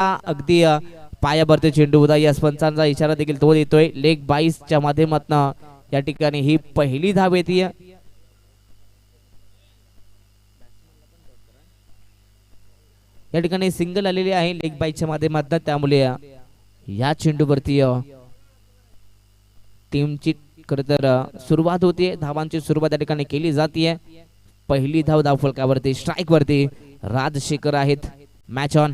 होता अगदी पायावरती चेंडू होता. यस पंचांचा इशारा देखील तो देतोय. लेग बाईसच्या माध्यमातून या ठिकाणी ही पहिली धाव येते. या ठिकाणी सिंगल आलेली आहे लेग बाईच्या माध्यमातून, त्यामुळे या चेंडूवरती टीमची खरं तर सुरुवात होती. धावांची सुरुवात या ठिकाणी केली जाते. पहिली धाव धावफलकावरती स्ट्राइक वरती राजशेखर आहेत. Match on.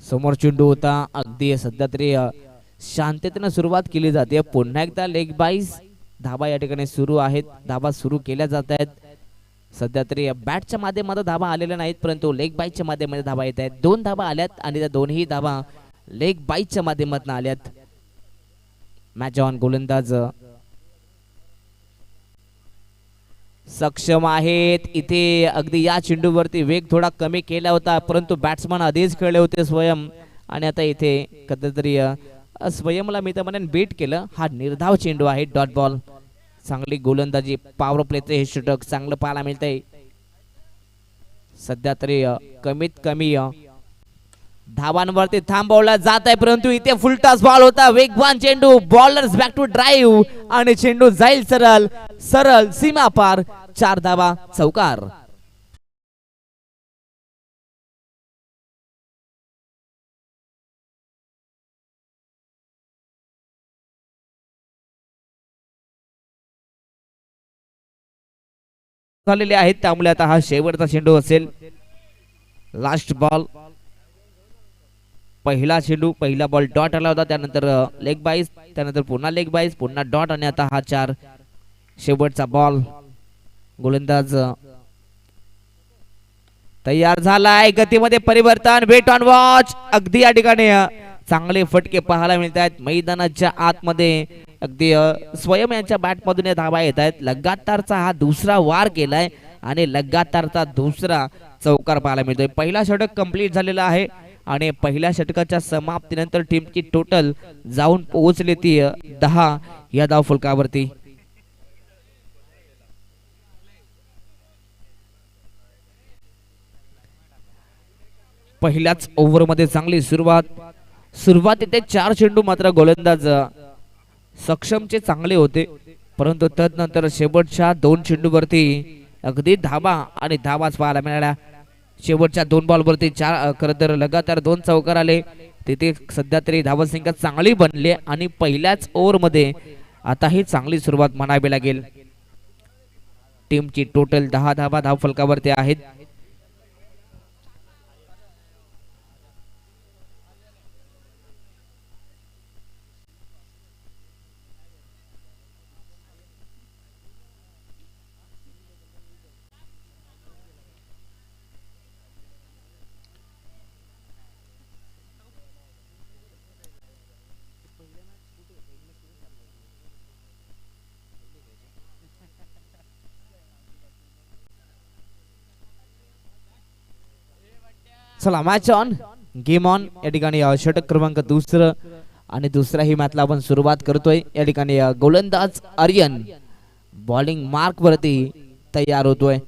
समोर चेंडू होता अगदी सध्या तरी शांततेने सुरुवात केली जाते. पुन्हा एकदा लेग बाईस धावा या ठिकाणी सुरू आहेत. धावा सुरू केल्या जात आहेत. सध्या तरी बॅटच्या माध्यमातून धावा आलेल्या नाहीत, परंतु लेग बाईच्या माध्यमातून धावा येत आहेत. 2 धावा आल्यात आणि त्या दोन्ही धावा लेग बाईच्या माध्यमातून आल्यात. Match on. गोलंदाज सक्षम आहेत. इथे अगदी या चेंडूवरती वेग थोडा कमी केला होता, परंतु बॅट्समन आधीच खेळले होते स्वयं, आणि आता इथे कधीतरी स्वयंला मी तर म्हणेन बीट केलं. हा निर्धाव चेंडू आहे. Dot ball. चांगली गोलंदाजी, पॉवर प्लेचे हे षटक चांगलं पाहायला मिळतंय. सध्या तरी कमीत कमी धावांवरती थांबवला जात आहे, परंतु इथे फुलटॉस बॉल होता. वेगवान चेंडू. बॉलर्स बॅक टू ड्राईव्ह आणि चेंडू जाईल सरळ सरळ सीमा पार. 4 धावा. चौकार. झालेले आहेत, त्यामुळे आता हा शेवटचा चेंडू असेल. Last ball. पहिला चेंडू, पहिला बॉल डॉट आला होता, त्यानंतर लेग बाईस, त्यानंतर पुन्हा लेग बाईस, पुन्हा डॉट, आणि आता हा 4 शेवटचा बॉल. गोलंदाज तयार झालाय. गतीमध्ये परिवर्तन. Wait on watch. अगदी या ठिकाणी चांगले फटके पाहायला मिळत आहेत. मैदानाच्या आतमध्ये अगदी स्वयं यांच्या बॅटमधून धावा येत आहेत. लगातारचा हा दुसरा वार केलाय आणि लगातारचा दुसरा चौकार पाहायला मिळतोय. पहिला षटक कंप्लीट झालेला आहे आणि पहिल्या षटकाच्या समाप्तीनंतर टीमची टोटल जाऊन पोहोचली ती 10 या धावफलकावरती. पहिल्याच ओव्हरमध्ये चांगली सुरुवात इथे 4 चेंडू मात्र गोलंदाज सक्षमचे चांगले होते, परंतु तदनंतर शेवटच्या 2 चेंडूवरती अगदी धावा आणि धावाच पाहायला मिळाल्या. शेवटच्या 2 बॉलवरती 4 खरं तर लगातार 2 चौकार आले. तिथे सध्या तरी धावसंख्या चांगली बनली आणि पहिल्याच ओव्हरमध्ये आता ही चांगली सुरुवात म्हणावी लागेल. टीमची टोटल 10 धावा धावफलकावरती आहेत. चला मॅच ऑन. Game on. या ठिकाणी षटक क्रमांक 2 आणि दुसऱ्याही मॅचला आपण सुरुवात करतोय. या ठिकाणी गोलंदाज आर्यन बॉलिंग मार्क वरती तयार होतोय.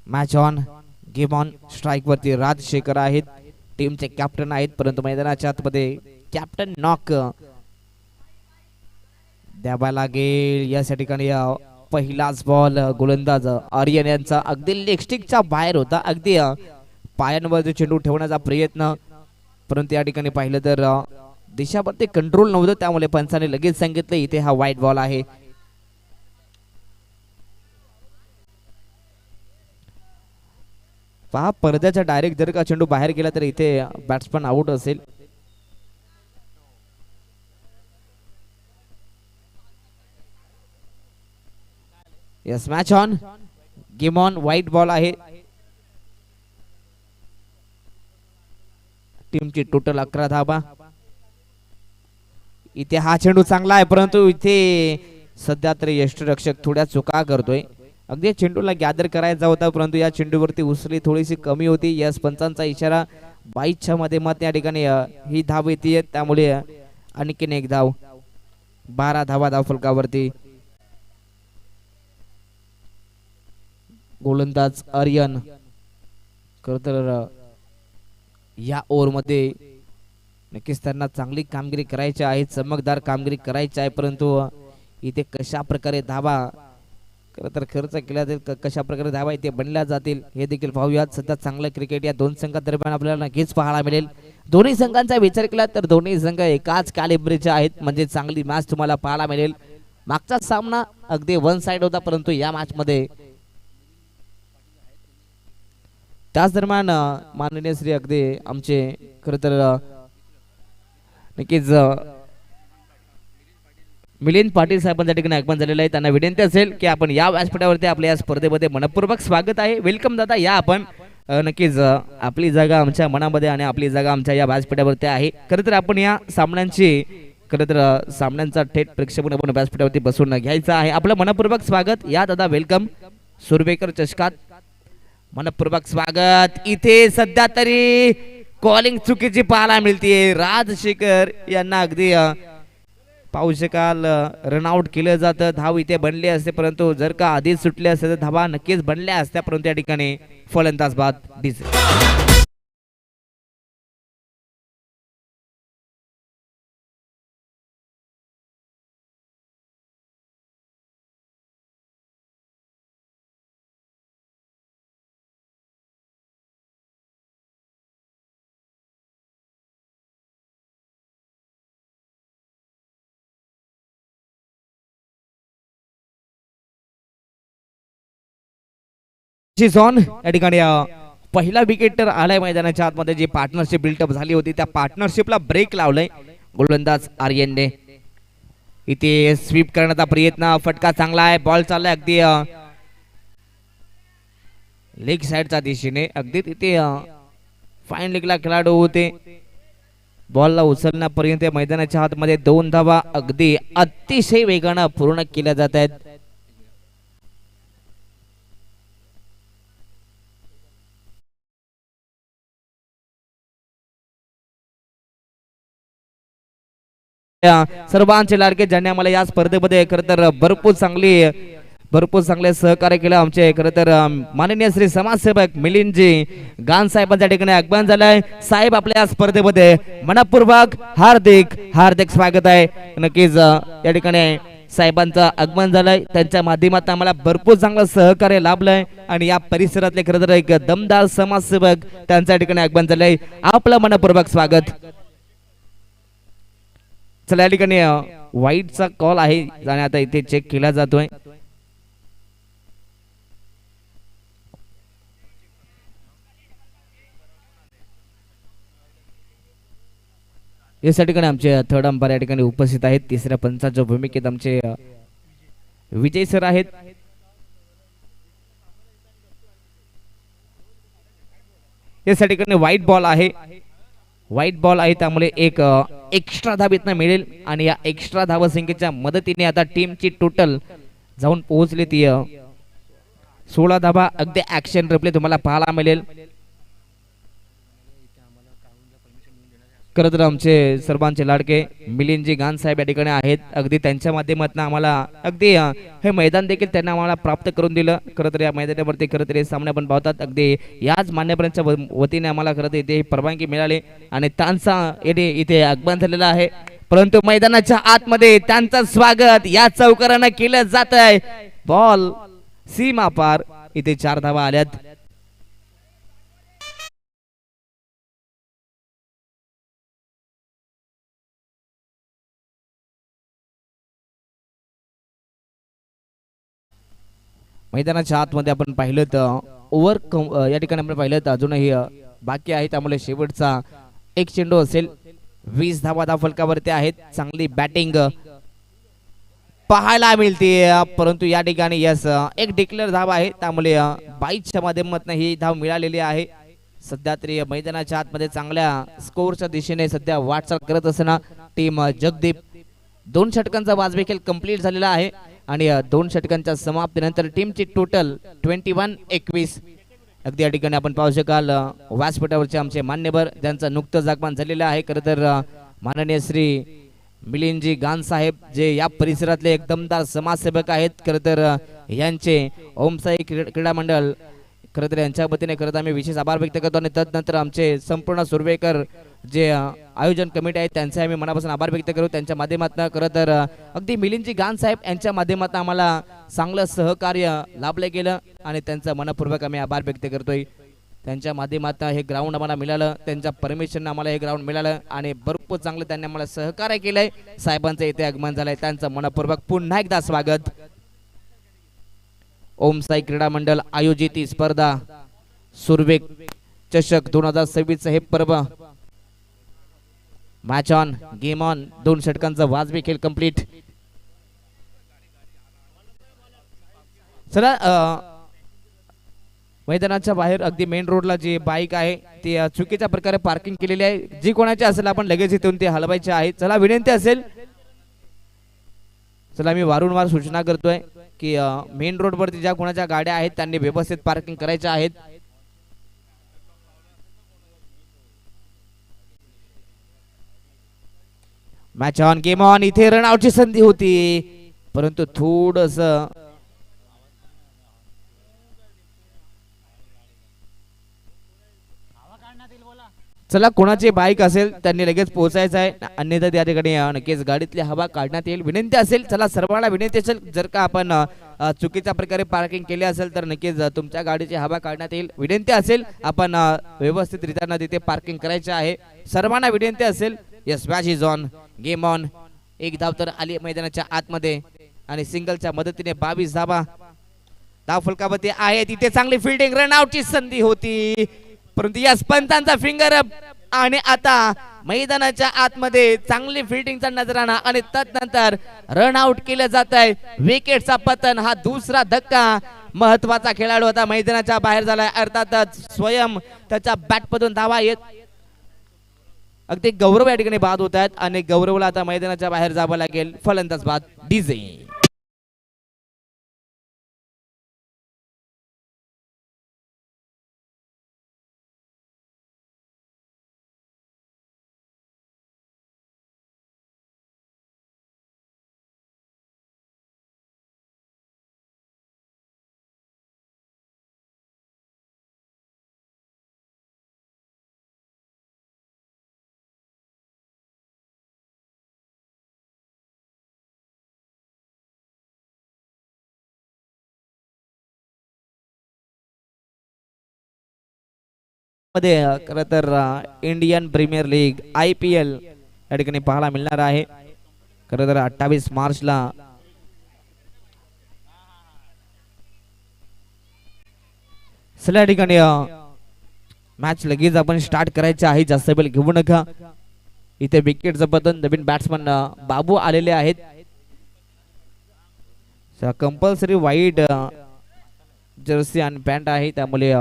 Match on. Game on. Strike वरती राजशेखर आहेत, टीमचे कॅप्टन आहेत, परंतु मैदानाच्या आतमध्ये कॅप्टन नॉक द्यावा लागेल. या ठिकाणी पहिलाच बॉल गोलंदाज आर्यन यांचा अगदी लेगस्टिकच्या बाहेर होता. अगदी पायांवर चेंडू ठेवण्याचा प्रयत्न, परंतु या ठिकाणी पाहिलं तर दिशावरती कंट्रोल नव्हतं, त्यामुळे पंचाने लगेच सांगितलं इथे हा वाईट बॉल आहे. पहा पडद्याच्या डायरेक्ट जर का चेंडू बाहेर गेला तर इथे बॅट्समन आउट असेल. Yes match on. Game on. White ball आहे. टीमची टोटल 11 धावा. इथे हा चेंडू चांगला आहे, परंतु इथे सध्या तरी यष्टरक्षक थोड्या चुका करतोय. अगदी चेंडूला गॅदर करायचा होता, परंतु या चेंडूवरती उसळी थोडीशी कमी होती. यस पंचांचा इशारा 22च्या माध्यमात या ठिकाणी ही धाव येते, त्यामुळे आणखीन एक धाव. 12 धावा धावफलकावरती. गोलंदाज आर्यन खरं तर या ओव्हरमध्ये नक्कीच त्यांना चांगली कामगिरी करायची आहे, चमकदार कामगिरी करायची आहे, परंतु इथे कशा प्रकारे धावा खरं तर खर्च केला जाईल, कशा प्रकारे धावा इथे बनल्या जातील हे देखील पाहूयात. सध्या चांगलं क्रिकेट या दोन संघांदरम्यान आपल्याला नक्कीच पाहायला मिळेल. दोन्ही संघांचा विचार केला तर दोन्ही संघ एकाच कॅलिबरचे आहेत, म्हणजे चांगली मॅच तुम्हाला पाहायला मिळेल. मागचा सामना अगदी वन साइड होता, परंतु या मॅच मध्ये त्याच दरम्यान माननीय श्री अगदी आमचे खरं तर नक्कीच मिलिंद पाटील साहेबांच्या ठिकाणी आगमन झालेलं आहे. त्यांना विनंती असेल की आपण या व्यासपीठावरती आपल्या या स्पर्धेमध्ये मनपूर्वक स्वागत आहे. वेलकम दादा, या आपण. नक्कीच आपली जागा आमच्या मनामध्ये आणि आपली जागा आमच्या या व्यासपीठावरती आहे. खरं तर आपण या सामन्यांची खरं तर सामन्यांचा थेट प्रेक्षेपण आपण व्यासपीठावरती बसून घ्यायचं आहे. आपलं मनपूर्वक स्वागत. या दादा, वेलकम. सुरवेकर चषकात मनपूर्वक स्वागत. इथे सध्या तरी कॉलिंग चुकीची पाहायला मिळते. राजशेखर यांना अगदी पाहू शकाल रनआउट केलं जातं. धाव इथे बनले असते, परंतु जर का आधीच सुटले असते तर धावा नक्कीच बनल्या असत्या, परंतु या ठिकाणी फलंदाज बाद दिसत. ऑन या ठिकाणी पहिला विकेट तर आलाय मैदानाच्या आतमध्ये. जी पार्टनरशिप बिल्टअप झाली होती त्या पार्टनरशिपला ब्रेक लावलाय गोलंदाज आर्यनने. इथे स्वीप करण्याचा प्रयत्न, फटका चांगला आहे, बॉल चाललाय अगदी लेग साइडच्या दिशेने. अगदी तिथे फाईन लेगला खेळाडू होते. बॉलला उचलण्यापर्यंत मैदानाच्या आतमध्ये 2 धावा अगदी अतिशय वेगानं पूर्ण केल्या जात आहेत. सर्वांचे लाडके ज्यांनी आम्हाला या स्पर्धेमध्ये खरं तर भरपूर चांगले सहकार्य केलं. आमचे खरं तर माननीय श्री समाजसेवक मिलिंदजी गान साहेबांच्या ठिकाणी आगमन झालंय. साहेब आपल्या या स्पर्धेमध्ये मनपूर्वक हार्दिक स्वागत आहे. नक्कीच या ठिकाणी साहेबांचं आगमन झालंय. त्यांच्या माध्यमातून आम्हाला भरपूर चांगलं सहकार्य लाभलंय आणि या परिसरातले खरं तर एक दमदार समाजसेवक त्यांच्या ठिकाणी आगमन झालंय. आपलं मनपूर्वक स्वागत. चला, या ठिकाणी वाईटचा कॉल आहे आणि आता इथे चेक केला जातोय. या ठिकाणी आमचे थर्ड अंपायर या ठिकाणी उपस्थित आहेत. तिसऱ्या पंचाच्या भूमिकेत आमचे विजय सर आहेत. या ठिकाणी व्हाईट बॉल आहे त्यामुळे एक एक्स्ट्रा धाव इथनं मिळेल आणि या एक्स्ट्रा धावसंख्येच्या मदतीने आता टीमची टोटल जाऊन पोहोचली ती 16 धावा. अगदी ऍक्शन रिप्ले तुम्हाला पाहायला मिळेल. खरं तर आमचे सर्वांचे लाडके मिलिंदजी गान साहेब या ठिकाणी आहेत. अगदी त्यांच्या माध्यमातून आम्हाला अगदी हे मैदान देखील त्यांना आम्हाला प्राप्त करून दिलं. खरं तर या मैदानावरती खरं तर हे सामने पण पाहतात. अगदी याच मान्यवरांच्या वतीने आम्हाला खरं तर इथे परवानगी मिळाली आणि त्यांचा इथे आगमन झालेला आहे. परंतु मैदानाच्या आतमध्ये त्यांचं स्वागत या चौकारानं केलं जात आहे. बॉल सीमा पार. इथे 4 धावा आल्यात. मैदानाच्या आतमध्ये आपण पाहिलं तर ओव्हर या ठिकाणी आपण पाहिलं तर अजूनही बाकी आहे, त्यामुळे शेवटचा एक चेंडू असेल. 20 धावा धावफलकावरती आहेत. चांगली बॅटिंग पाहायला मिळते, परंतु या ठिकाणी यस एक डिक्लेअर धाव आहे, त्यामुळे 22च्या माध्यमातून ही धाव मिळालेली आहे. सध्या तरी मैदानाच्या आतमध्ये चांगल्या स्कोरच्या दिशेने सध्या वाटचाल करत असताना टीम जगदीप 2 षटकांचा वाज देखील कंप्लीट झालेला आहे आणि 2 षटकांच्या समाप्तीनंतर टीमची टोटल 21-21. अगदी या ठिकाणी आपण पाहू शकाल व्यासपीठावरचे आमचे मान्यवर ज्यांचं नुकतंच आगमन झालेलं आहे. खरं तर माननीय श्री मिलिंदजी गान साहेब जे या परिसरातले एक दमदार समाजसेवक आहेत खरं तर यांचे ओमसाई क्रीडा मंडळ खरं तर यांच्या वतीने खरं तर आम्ही विशेष आभार व्यक्त करतो आणि तदनंतर आमचे संपूर्ण सुर्वेकर जे आयोजन कमिटी आहे त्यांचे आम्ही मनापासून आभार व्यक्त करू. त्यांच्या माध्यमातून खरं तर अगदी मिलिंदजी गान साहेब यांच्या माध्यमातून आम्हाला चांगलं सहकार्य लाभलं गेलं आणि त्यांचा मनपूर्वक आम्ही आभार व्यक्त करतोय. त्यांच्या माध्यमातून हे ग्राउंड आम्हाला मिळालं, त्यांच्या परमिशन आम्हाला हे ग्राउंड मिळालं आणि भरपूर चांगलं त्यांनी आम्हाला सहकार्य केलंय. साहेबांचं इथे आगमन झालंय, त्यांचं मनपूर्वक पुन्हा एकदा स्वागत. ओमसाई क्रीडा मंडळ आयोजित ही स्पर्धा सुरवेक चषक 2026 हे पर्व मॅच ऑन गेम ऑन 2 षटकांचा वाजवी खेळ कंप्लीट. चला मैदानाच्या बाहेर अगदी मेन रोडला जी बाईक आहे ती चुकीच्या प्रकारे पार्किंग केलेली आहे. जी कोणाची असेल आपण लगेच इथून ते हलवायचे आहे. चला विनंती असेल, चला मी वारंवार सूचना करतोय की मेन रोड वरती ज्या कोणाच्या गाड्या आहेत त्यांनी व्यवस्थित पार्किंग करायच्या आहेत. Match on game on. इथे रनआउटची संधी होती परंतु थोडस चला कोणाची बाईक असेल त्यांनी लगेच पोहोचायचं आहे, अन्यथा त्या ठिकाणी नक्कीच गाडीतली हवा काढण्यात येईल. विनंती असेल, चला सर्वांना विनंती असेल, जर का आपण चुकीच्या प्रकारे पार्किंग केले असेल तर नक्कीच तुमच्या गाडीची हवा काढण्यात येईल. विनंती असेल आपण व्यवस्थितरित्या तिथे पार्किंग करायचे आहे. सर्वांना विनंती असेल. Yes, match is on game on. एक धाव तर आली मैदानाच्या आतमध्ये आणि सिंगलच्या मदतीने 22 धावा. धाव फलकावरती आहे, तिथे चांगली फिल्डिंग, रनआउटची संधी होती परंतु यस पंतांचा फिंगर अप आणि आता मैदानाच्या आतमध्ये चांगली फिल्डिंगचा नजराणा आणि तदनंतर रन आउट केलं जात आहे. विकेटचा पतन, हा दुसरा धक्का. महत्वाचा खेळाडू आता मैदानाच्या बाहेर झालाय, अर्थातच स्वयं त्याच्या बॅटमधून धावा येत अगदी गौरव या ठिकाणी बाद होत आहेत आणि गौरवला आता मैदानाच्या बाहेर जावं लागेल. फलंदाज बाद डीजे. मध्ये खरं तर इंडियन प्रीमियर लीग IPL या ठिकाणी पाहायला मिळणार आहे. खरं तर 28 मार्चला या ठिकाणी मॅच लगेच आपण स्टार्ट करायचे आहे. जास्त वेळ घेऊ नका. इथे विकेटचं पतन, नवीन बॅट्समन बाबू आलेले आहेत. कंपल्सरी व्हाईट जर्सी आणि पॅन्ट आहे, त्यामुळे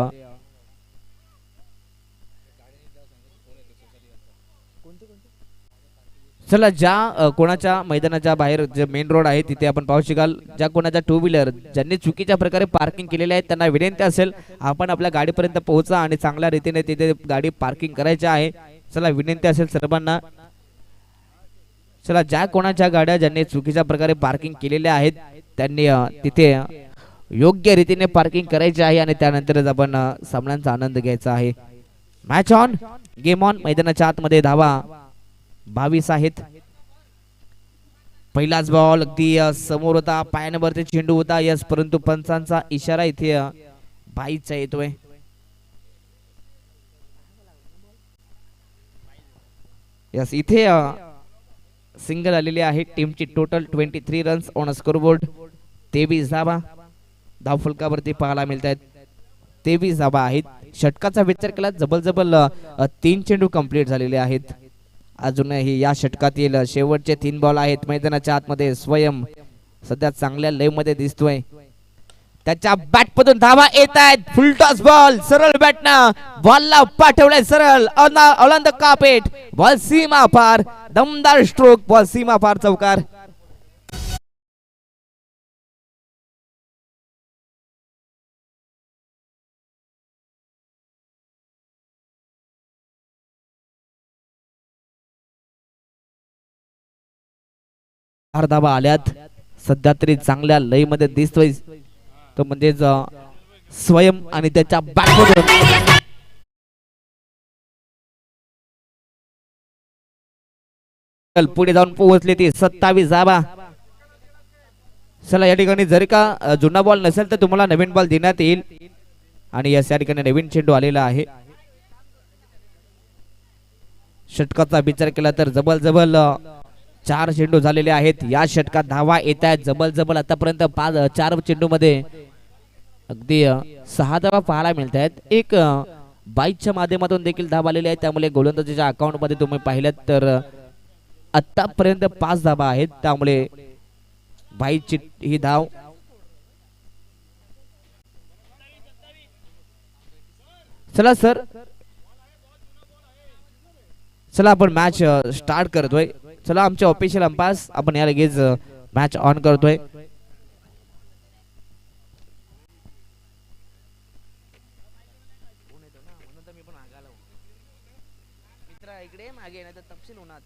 चला ज्या कोणाच्या मैदानाच्या बाहेर जे मेन रोड आहे तिथे आपण पाहू शकाल, ज्या कोणाच्या टू व्हीलर ज्यांनी चुकीच्या प्रकारे पार्किंग केलेले आहेत त्यांना विनंती असेल आपण आपल्या गाडीपर्यंत पोहोचा आणि चांगल्या रीतीने तिथे गाडी पार्किंग करायची आहे. चला विनंती असेल सर्वांना. चला ज्या कोणाच्या गाड्या ज्यांनी चुकीच्या प्रकारे पार्किंग केलेल्या आहेत त्यांनी तिथे योग्य रीतीने पार्किंग करायची आहे आणि त्यानंतरच आपण सामन्यांचा आनंद घ्यायचा आहे. Match on game on. मैदानाच्या आतमध्ये धावा 22 आहेत. पहिलाच बॉल अगदी समोर होता, पायावरती चेंडू होता यस, परंतु पंचांचा इशारा इथे बाईचा येतोय. यस, इथे सिंगल आलेली आहे. टीमची टोटल 23 रन्स ऑन स्कोरबोर्ड. 23 धावा धाव फलकावरती पाहायला मिळत आहेत. 23 धावा आहेत. षटकाचा विचार केला जबल 3 चेंडू कंप्लीट झालेले आहेत. अजूनही या षटकातील शेवटचे 3 बॉल आहेत. मैदानाच्या आतमध्ये स्वयं सध्या चांगल्या लेव मध्ये दिसतोय. त्याच्या बॅटमधून धावा येत आहेत. फुल टॉस बॉल, सरळ बॅटनं बॉलला पाठवलाय सरळ ऑन द कार्पेट. बॉल सीमा पार, दमदार स्ट्रोक, बॉल सीमा पार चौकार. 4 धावा आल्यात. सध्या तरी चांगल्या लई मध्ये दिसतोय तो म्हणजेच स्वयं आणि त्याच्या बॅटमधून पुढे जाऊन पोहोचले ती 27 धावा. चला या ठिकाणी जर का जुना बॉल नसेल तर तुम्हाला नवीन बॉल देण्यात येईल आणि या ठिकाणी नवीन चेंडू आलेला आहे. षटकाचा विचार केला तर जबल 4 चेंडू झालेले आहेत. या षटकात धावा येत आहेत जबल आतापर्यंत 4 चेंडू मध्ये अगदी 6 धावा पाहायला मिळत आहेत. एक बाईकच्या माध्यमातून देखील धावा आलेली आहे. त्यामुळे गोलंदाजीच्या अकाउंट मध्ये तुम्ही पाहिलात तर आतापर्यंत 5 धावा आहेत. त्यामुळे बाईकची ही धाव चला सर चला आपण मॅच स्टार्ट करतोय. चला आमचे ऑफिशियल अंपायर्स आपण या लगेच मॅच ऑन करतोय. इकडे मागे नाही तर तपशील होणार.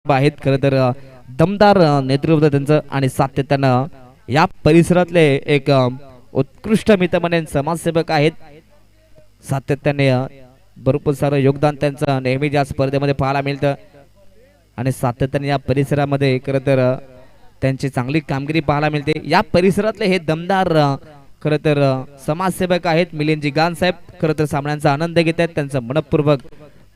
आहेत खरं तर दमदार नेतृत्व त्यांचं आणि सातत्यानं या परिसरातले एक उत्कृष्ट मित्र म्हणून समाजसेवक आहेत. सातत्याने भरपूर सारं योगदान त्यांचं नेहमी या स्पर्धेमध्ये पाहायला मिळतं आणि सातत्याने या परिसरामध्ये खरं तर त्यांची चांगली कामगिरी पाहायला मिळते. या परिसरातले हे दमदार खरं तर समाजसेवक आहेत मिलिंदजी गान साहेब. खरं तर सामन्यांचा आनंद घेत आहेत. त्यांचं मनपूर्वक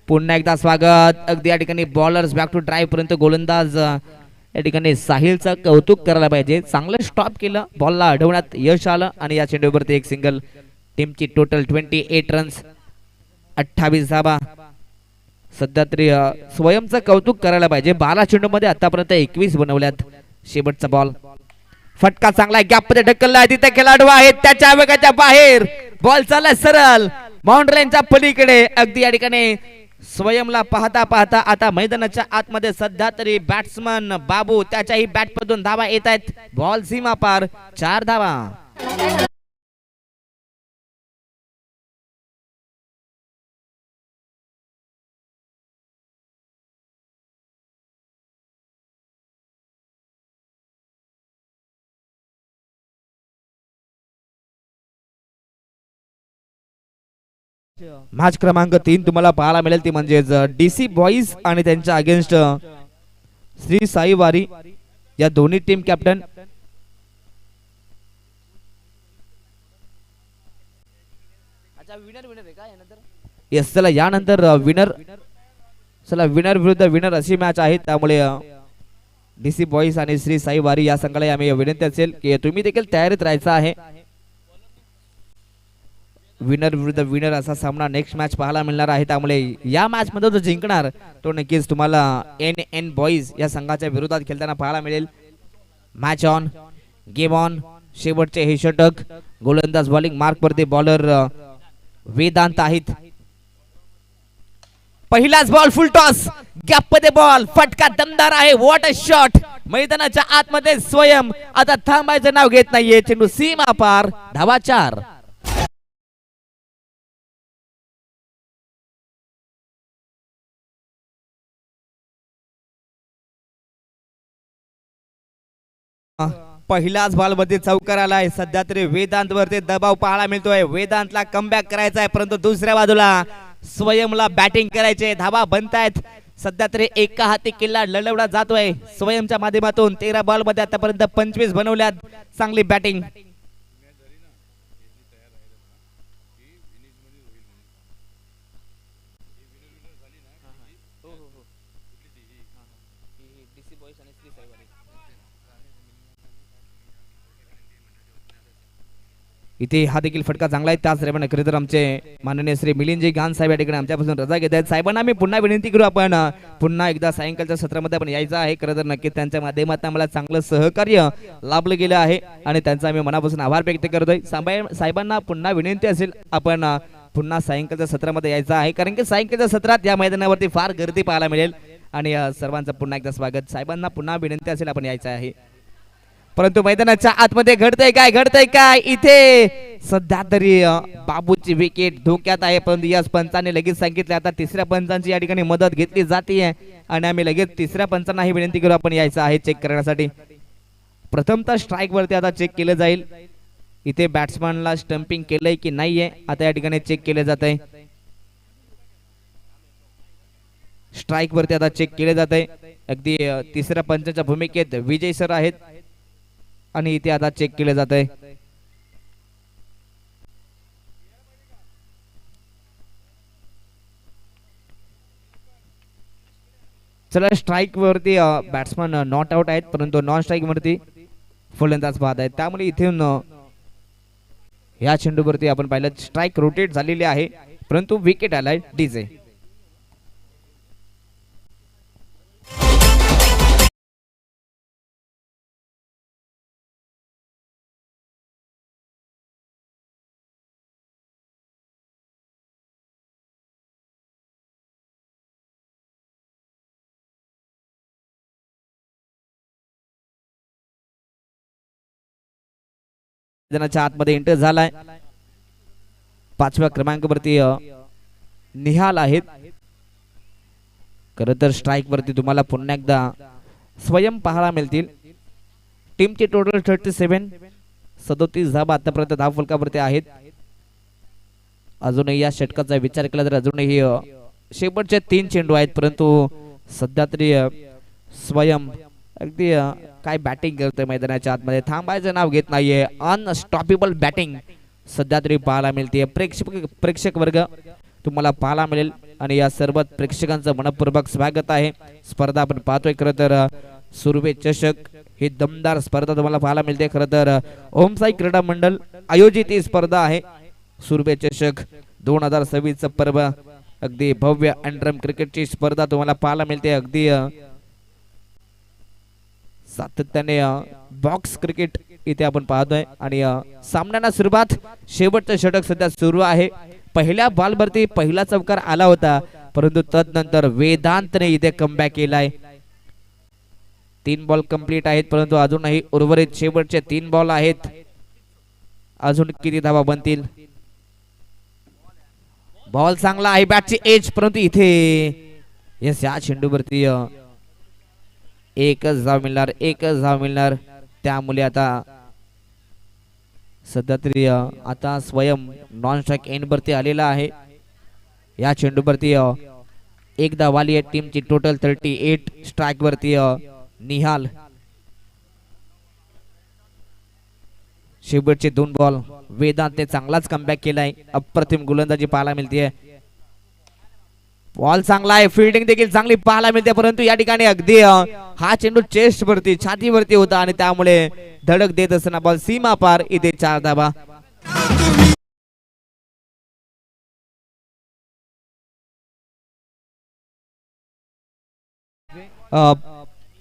पुन्हा एकदा स्वागत. अगदी या ठिकाणी बॉलर्स बॅक टू ड्राईव्ह पर्यंत गोलंदाज या ठिकाणी साहिलचं कौतुक करायला पाहिजे. चांगलं स्टॉप केलं, बॉलला अडवण्यात यश आलं आणि या चेंडूवरती एक सिंगल. टीमची टोटल 28 रन्स 28 धावा. सध्या तरी स्वयंचं कौतुक करायला पाहिजे. 12 चेंडूमध्ये आतापर्यंत 21 बनवल्यात. शेवटचा बॉल फटका चांगला गॅप मध्ये ढकलला. तिथे खेळाडू आहेत त्याच्या वेगाच्या बाहेर. बॉल चालला सरळ बाउंड्रीच्या पलीकडे. अगदी या ठिकाणी स्वयंला पाहता पाहता आता मैदानाच्या आतमध्ये सध्या तरी बॅट्समन बाबू त्याच्याही बॅट मधून धावा येत आहेत. बॉल सीमा पार 4 धावा. मॅच क्रमांक 3 तुम्हाला पाहायला मिळेल ती म्हणजेच डीसी बॉईज आणि त्यांच्या अगेन्स्ट श्री साई वारी या दोन्ही टीम कॅप्टन. येस चला यानंतर विनर विरुद्ध विनर अशी मॅच आहे. त्यामुळे डीसी बॉईज आणि श्री साई वारी या संघाला आम्ही विनंती असेल की तुम्ही देखील तयारीत राहायचं आहे. विनर विरुद्ध विनर असा सामना नेक्स्ट मॅच पाहायला मिळणार आहे. त्यामुळे या मॅच मध्ये जो जिंकणार तो नक्कीच तुम्हाला एन बॉईज या संघाच्या विरोधात खेळताना पाहायला मिळेल. Match on game on. शेवटचे हे षटक. गोलंदाज बॉलिंग मार्क वरती बॉलर वेदांत आहेत. पहिलाच बॉल फुल टॉस गॅप मध्ये बॉल. फटका दमदार आहे. What a shot. मैदानाच्या आतमध्ये स्वयं आता थांबायचं नाव घेत नाहीये. चेंडू सीमा पार. धावा 4. पहिल्याच बॉल मध्ये चौकार आलाय. सध्या तरी वेदांत वरती दबाव पाहायला मिळतोय. वेदांतला कमबॅक करायचा आहे परंतु दुसऱ्या बाजूला स्वयंला बॅटिंग करायचे. धावा बनतायत. सध्या तरी एका हाती किल्ला लढवला जातोय स्वयंच्या माध्यमातून. 13 बॉल मध्ये आतापर्यंत 25 बनवल्यात. चांगली बॅटिंग. इथे हा देखील फटका चांगला आहे. त्याच दरम्यान खरं तर आमचे माननीय श्री मिलिंदजी गान साहेब या ठिकाणी आमच्यापासून रजा घेत आहेत. साहेबांना मी पुन्हा विनंती करू, आपण पुन्हा एकदा सायंकाळच्या सत्रामध्ये आपण यायचं आहे. खरं तर नक्कीच त्यांच्या माध्यमातून आम्हाला चांगलं सहकार्य लाभलं गेलं आहे आणि त्यांचा आम्ही मनापासून आभार व्यक्त करतोय. साहेबांना पुन्हा विनंती असेल, आपण पुन्हा सायंकाळच्या सत्रामध्ये यायचं आहे, कारण की सायंकाळच्या सत्रात या मैदानावरती फार गर्दी पाहायला मिळेल. आणि सर्वांचं पुन्हा एकदा स्वागत. साहेबांना पुन्हा विनंती असेल, आपण यायचं आहे. परंतु मैदानाच्या आतमध्ये घडतंय काय इथे सध्या तरी बाबूची विकेट धोक्यात आहे. परंतु याच पंचाने लगेच सांगितले आता तिसऱ्या पंचांची या ठिकाणी मदत घेतली जाते आणि आम्ही लगेच तिसऱ्या पंचांना ही विनंती करू, आपण यायचं आहे चेक करण्यासाठी. प्रथमतः स्ट्राईक वरती आता चेक केलं जाईल. इथे बॅट्समॅनला स्टंपिंग केलंय की नाहीये आता या ठिकाणी चेक केलं जात आहे. स्ट्राईक वरती आता चेक केले जात आहे. अगदी तिसऱ्या पंचाच्या भूमिकेत विजय सर आहेत आणि इथे आता चेक केले जात आहे. चला, स्ट्राईक वरती बॅट्समन नॉट आउट आहेत, परंतु नॉन स्ट्राईक वरती फलंदाज बाद आहेत. त्यामुळे इथून या चेंडूवरती आपण पाहिलं स्ट्राईक रोटेट झालेली आहे, परंतु विकेट आलाय डीजे. जनाच्या आतमध्ये एंटर झालाय. 5व्या क्रमांकावरती निहाल आहेत. खरं तर स्ट्राईक वरती तुम्हाला पुन्हा एकदा स्वयं पाहायला मिळतील. टीमची टोटल 37 धाबा आतापर्यंत धाव फलकावरती आहेत. अजूनही या षटकाचा विचार केला तर अजूनही शेवटचे 3 चेंडू आहेत, परंतु सध्या तरी स्वयं अगदी काय बॅटिंग करतोय मैदानाच्या आतमध्ये, थांबायचं नाव घेत नाहीये. अनस्टॉपेबल बॅटिंग सध्या तरी पाहायला मिळते. प्रेक्षक वर्ग तुम्हाला पाहायला मिळेल आणि या सर्व प्रेक्षकांचं मनपूर्वक स्वागत आहे. स्पर्धा आपण पाहतोय खरं तर सुरवे चषक ही दमदार स्पर्धा तुम्हाला पाहायला मिळते. खरं तर ओमसाई क्रीडा मंडळ आयोजित ही स्पर्धा आहे. सुरवे चषक 2026 पर्व अगदी भव्य अंडरम क्रिकेटची स्पर्धा तुम्हाला पाहायला मिळते. अगदी सातत्याने बॉक्स क्रिकेट इथे आपण पाहतोय आणि सामन्याला सुरुवात. शेवटचं षटक सध्या सुरू आहे. पहिल्या बॉलवरती पहिला चौकार आला होता, परंतु तदनंतर वेदांतने इथे कमबॅक केलाय. 3 बॉल कंप्लीट आहेत, परंतु अजूनही उर्वरित शेवटचे 3 बॉल आहेत. अजून किती धावा बनतील. बॉल चांगला आहे, बॅटची एज, परंतु इथे यस या चेंडूवरती एकच धाव मिळणार. त्यामुळे आता सध्या तरी आता स्वयं नॉन स्ट्राईक एंड वरती आलेला आहे. या चेंडूवरती एक धाव आली आहे. टीमची टोटल 38. स्ट्राईक वरती निहाल. शेवटचे 2 बॉल वेदांतने चांगलाच कमबॅक केलाय. अप्रतिम गोलंदाजी पाहायला मिळते. बॉल चांगला आहे, फिल्डिंग देखील चांगली पाहायला मिळते, परंतु या ठिकाणी अगदी हा चेंडू चेस्ट वरती छातीवरती होता आणि त्यामुळे धडक देत असताना बॉल सीमा पार. इथे 4 धावा.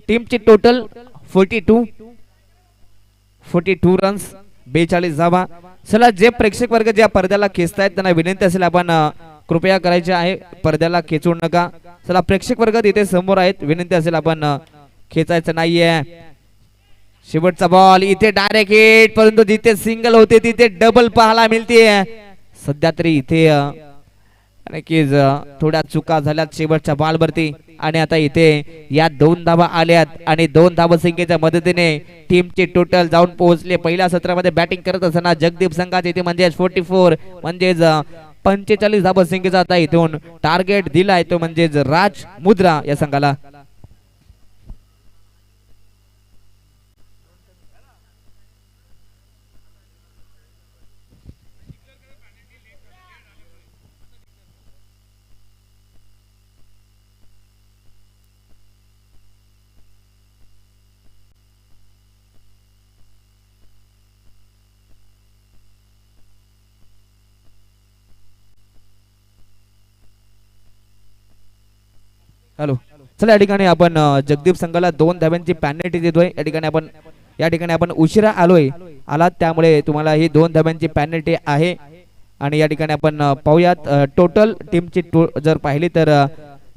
टीमची टोटल 42 रन्स, 42 धावा. चला, जे प्रेक्षक वर्ग ज्या पडद्याला खेचतायत त्यांना विनंती असेल, आपण कृपया करायचे आहे पडद्याला खेचू नका. चला, प्रेक्षक वर्ग तिथे समोर आहेत, विनंती असेल आपण खेचायचं नाहीये. शेवटचा बॉल इथे डायरेक्ट हिट, परंतु जिथे सिंगल होते तिथे डबल पाहायला मिळते. सध्या तरी इथे नक्कीच थोड्या चुका झाल्यात शेवटच्या बॉलवरती आणि आता इथे या 2 धावा आल्यात आणि 2 धावसंख्येच्या मदतीने टीमचे टोटल जाऊन पोहोचले. पहिल्या सत्रामध्ये बॅटिंग करत असताना जगदीप संघात इथे म्हणजे 44 म्हणजेच 45 धावसंख्येचा आता इथून टार्गेट दिलाय, तो म्हणजे राज मुद्रा या संघाला. हॅलो. चला या ठिकाणी आपण जगदीप संघाला 2 धाब्यांची पेनल्टी देतोय. या ठिकाणी आपण उशिरा आलोय आलात त्यामुळे तुम्हाला ही 2 धाब्यांची पेनल्टी आहे. आणि या ठिकाणी आपण पाहूयात टोटल टीमची जर पाहिली तर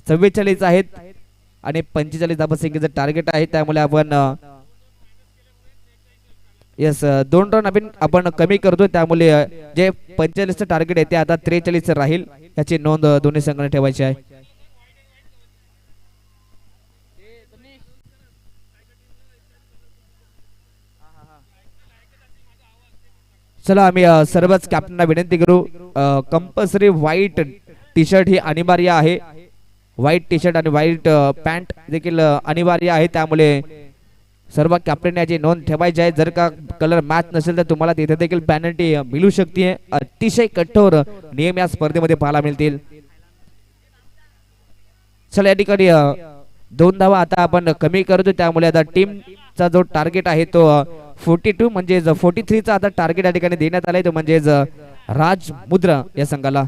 44 आहेत आणि 45 धाबसंख्येचं टार्गेट आहे. त्यामुळे आपण यस 2 रन आपण कमी करतो. त्यामुळे जे 45चं टार्गेट आहे ते आता 43 राहील. याची नोंद दोन्ही संघाने ठेवायची आहे. चला आम्ही सर्वच कॅप्टनला विनंती करू कंपल्सरी व्हाईट टी शर्ट ही अनिवार्य आहे. व्हाईट टी शर्ट आणि व्हाईट पॅन्ट देखील अनिवार्य आहे. त्यामुळे सर्व कॅप्टन याची नोंद ठेवायची आहे. जर का कलर मॅच नसेल तर तुम्हाला तिथे देखील पेनल्टी मिळू शकते. अतिशय कठोर नियम या स्पर्धेमध्ये पाहायला मिळतील. चला या ठिकाणी 2 धावा आता आपण कमी करतो. त्यामुळे आता टीमचा जो टार्गेट आहे तो 42 म्हणजे 43चा आता टार्गेट या ठिकाणी देण्यात आलाय. तो म्हणजे राज मुद्रा या संघाला.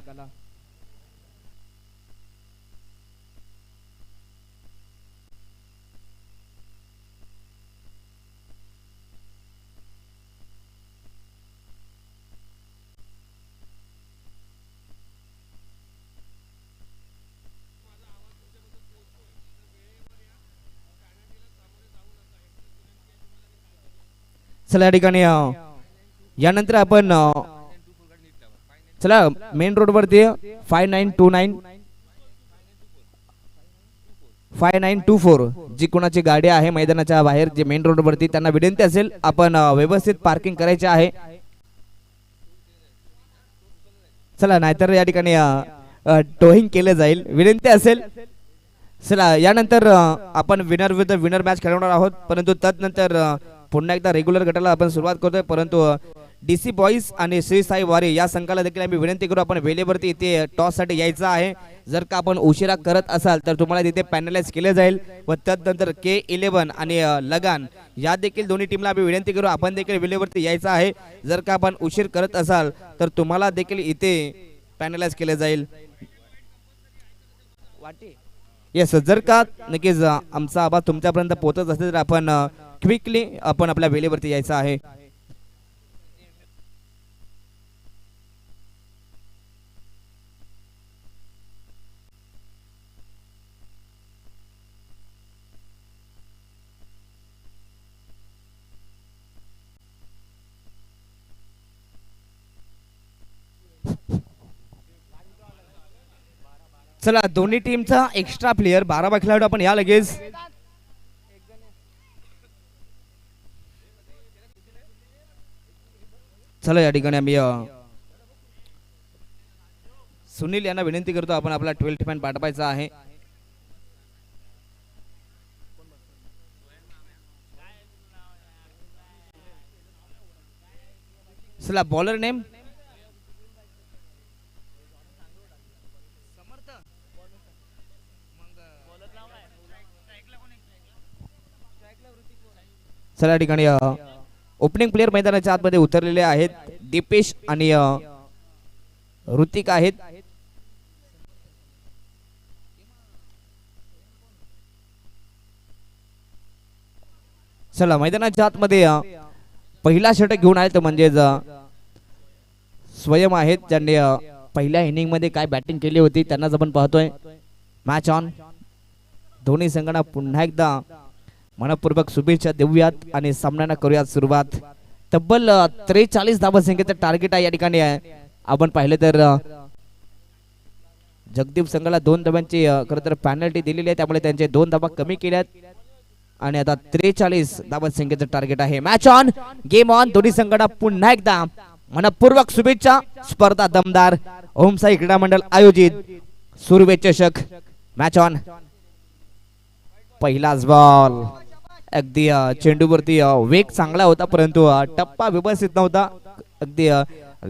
चला या ठिकाणी यानंतर आपण चला मेन रोड वरती 5924 जी कोणाची गाडी आहे मैदानाच्या बाहेर जे मेन रोड वरती त्यांना विनंती असेल आपण व्यवस्थित पार्किंग करायचे आहे. चला नाहीतर या ठिकाणी टोईंग केलं जाईल. विनंती असेल. चला यानंतर आपण विनर विरुद्ध विनर मॅच खेळवणार आहोत. परंतु तदनंतर पुन्हा एकदा रेग्युलर गटाला आपण सुरुवात करतोय. परंतु डीसी बॉईज आणि श्री साई वारी या संघाला देखील आम्ही विनंती करू आपण वेळेवरती इथे टॉस साठी यायचं आहे. जर का आपण उशिरा करत असाल तर तुम्हाला तिथे पॅनलाइज केले जाईल. व तदनंतर K11 आणि लगान या देखील दोन्ही टीमला आम्ही विनंती करू आपण देखील वेळेवरती यायचं आहे. जर का आपण उशीर करत असाल तर तुम्हाला देखील इथे पॅनलाइज केले जाईल. येस जर का नक्कीच आमचा आवाज तुमच्यापर्यंत पोहोचत असेल तर आपण क्विकली आपण आपल्या वेळेवरती यायचं आहे. चला दोन्ही टीमचा एक्स्ट्रा प्लेयर 12 खेळाडू आपण या लगेच. चला या ठिकाणी आम्ही सुनील यांना विनंती करतो आपण आपला 12th मॅन पाठवायचा आहे. चला बॉलर नेम चला या ठिकाणी ओपनिंग प्लेयर मैदानाच्या आतमध्ये उतरलेले आहेत. दीपेश आणि ऋतिक आहेत. चला मैदानाच्या आतमध्ये पहिला षटक घेऊन आले तर म्हणजे स्वयं आहेत ज्यांनी पहिल्या इनिंग मध्ये काय बॅटिंग केली होती त्यांनाच आपण पाहतोय. Match on. दोन्ही संघांना पुन्हा एकदा मनपूर्वक शुभेच्छा देऊयात आणि सामन्याला करूयात सुरुवात. तब्बल 43 धावसंख्येचं टार्गेट आहे या ठिकाणी आपण पाहिले तर जगदीप संघाला 2 धावांची खरं तर पेनल्टी दिलेली आहे त्यामुळे त्यांचे 2 धावा कमी केल्यात आणि आता 43 धावसंख्येचं टार्गेट आहे. Match on game on. दोन्ही संघांना पुन्हा एकदा मनपूर्वक शुभेच्छा. स्पर्धा दमदार. ओम साई क्रीडा मंडळ आयोजित सुरवे चषक. Match on. पहिलाच बॉल अगदी चेंडूवरती वेग चांगला होता परंतु टप्पा व्यवस्थित नव्हता. अगदी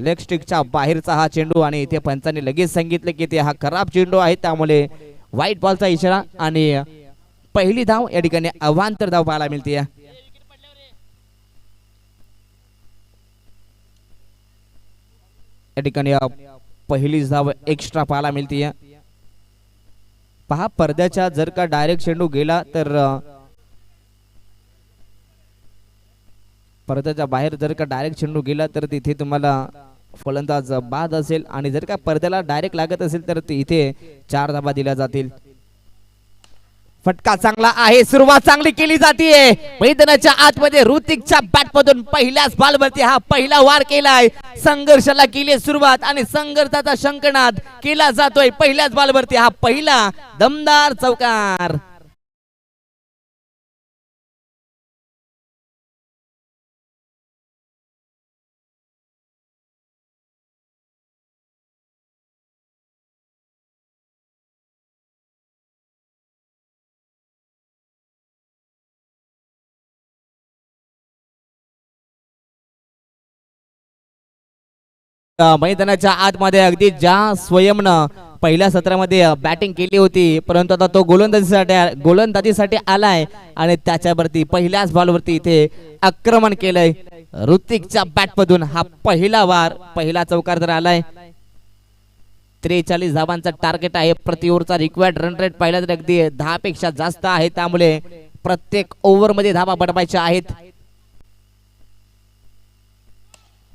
लेग स्टिकच्या बाहेरचा हा चेंडू आणि इथे पंचांनी लगेच सांगितले की ते हा खराब चेंडू आहे त्यामुळे व्हाईट बॉलचा इशारा आणि पहिली धाव या ठिकाणी अवांतर धाव पाहायला मिळते. या ठिकाणी पहिलीच धाव एक्स्ट्रा पाहायला मिळते. पहा पडद्याच्या जर का डायरेक्ट चेंडू गेला तर पडद्याच्या बाहेर जर का डायरेक्ट चेंडू गेला तर तिथे तुम्हाला फलंदाज बाद असेल आणि जर का पडद्याला डायरेक्ट लागत असेल तर इथे 4 धाबा दिल्या जातील. फटका चांगला आहे, सुरुवात चांगली केली जाते मैदानाच्या आतमध्ये. ऋतिकच्या बॅट मधून पहिल्याच बॉलवरती हा पहिला वार केलाय. संघर्षाला केली सुरुवात आणि संघर्षाचा शंखनाद केला जातोय. पहिल्याच बॉलवरती हा पहिला दमदार चौकार. मैदानाच्या आतमध्ये अगदी ज्या स्वयंनं पहिल्या सत्रामध्ये बॅटिंग केली होती परंतु आता तो गोलंदाजीसाठी आलाय आणि त्याच्यावरती पहिल्याच बॉलवरती इथे आक्रमण केलंय. ऋतिकच्या बॅटमधून हा पहिला वार, पहिला चौकार तर आलाय. 43 धावांचा टार्गेट आहे. प्रति ओव्हरचा रिक्वायर्ड रन रेट पाहिला तर अगदी 10 पेक्षा जास्त आहे. त्यामुळे प्रत्येक ओव्हर मध्ये धावा बनवायच्या आहेत.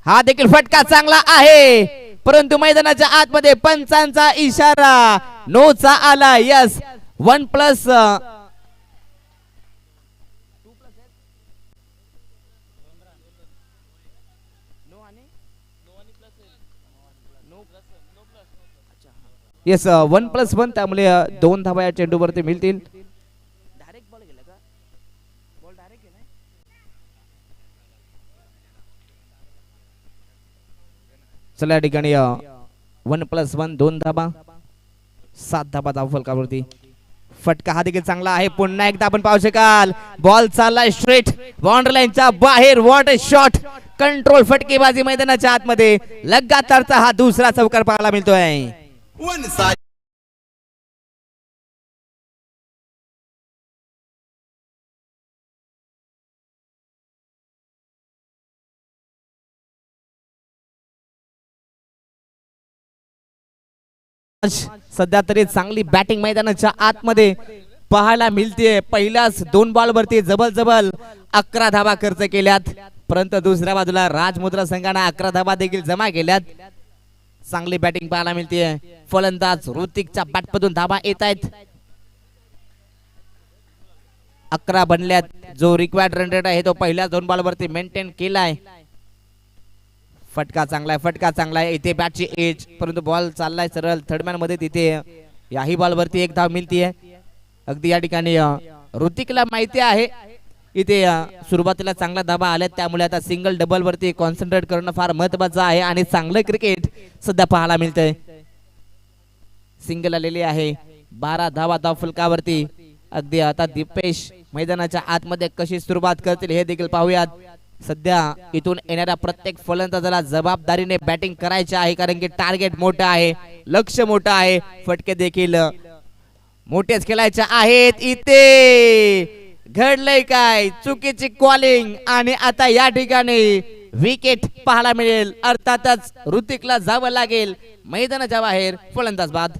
हा देखील फटका चांगला आहे परंतु मैदानाच्या आतमध्ये पंचांचा इशारा नोचा आला. यस 1+. येस 1+1 त्यामुळे 2 धावा या चेंडूवरती मिळतील. चला या ठिकाणी 1+1 2 धाबा 7 धाबा धाव फलकावरती. फटका हा देखील चांगला आहे. पुन्हा एकदा आपण पाहू शकाल बॉल चाललाय स्ट्रेट बाउंड्री लाईनच्या बाहेर. What a shot. कंट्रोल फटकेबाजी मैदानाच्या आतमध्ये. लगातारचा हा दुसरा चौकार पाहायला मिळतोय. सध्या तरी चांगली बॅटिंग मैदानाच्या आतमध्ये पाहायला मिळते. पहिल्याच 2 बॉलवरती जबल 11 धावा खर्च केल्यात परंतु दुसऱ्या बाजूला राजमुद्रा संघाने 11 धावा देखील जमा केल्यात. चांगली बॅटिंग पाहायला मिळते. फलंदाज ऋतिकच्या बॅटमधून धावा येत आहेत. 11 बनल्यात. जो रिक्वायर्ड रन रेट आहे तो पहिल्या 2 बॉलवरती मेंटेन केलाय. फटका चांगला आहे, फटका चांगला आहे. इथे बॅटची एज परंतु बॉल चाललाय सरळ थर्डमॅन मध्ये. तिथे याही बॉलवरती 1 धाव मिळतीये. अगदी या ठिकाणी ऋतिकला माहिती आहे इथे सुरुवातीला चांगला धावा आल्यात त्यामुळे आता सिंगल डबल वरती कॉन्सन्ट्रेट करणं फार महत्त्वाचं आहे आणि चांगलं क्रिकेट सध्या पाहायला मिळतंय. सिंगल आलेली आहे. 12 धावा धाव फलकावरती. अगदी आता दीपेश मैदानाच्या आतमध्ये कशी सुरुवात करतील हे देखील पाहूयात. सध्या इथून येणाऱ्या प्रत्येक फलंदाजाला जबाबदारीने बॅटिंग करायची आहे कारण की टार्गेट मोठं आहे, लक्ष मोठं आहे. फटके देखील मोठेच खेळायचे आहेत. इथे घडलंय काय, चुकीची कॉलिंग आणि आता या ठिकाणी विकेट पाहायला मिळेल. अर्थातच ऋतिकला जावं लागेल मैदानाच्या बाहेर. फलंदाज बाद.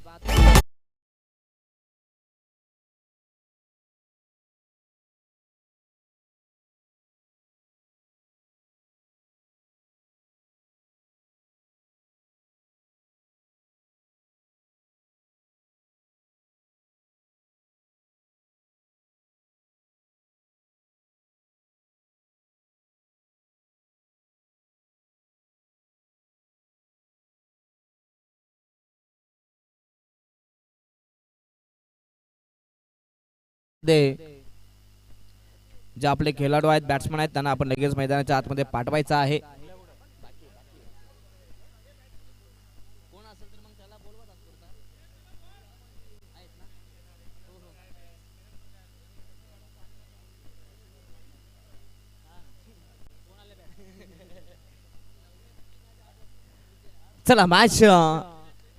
जे आपले खेळाडू आहेत, बॅट्समन आहेत, त्यांना आपण लगेच मैदानाच्या आतमध्ये पाठवायचं आहे. चला मॅच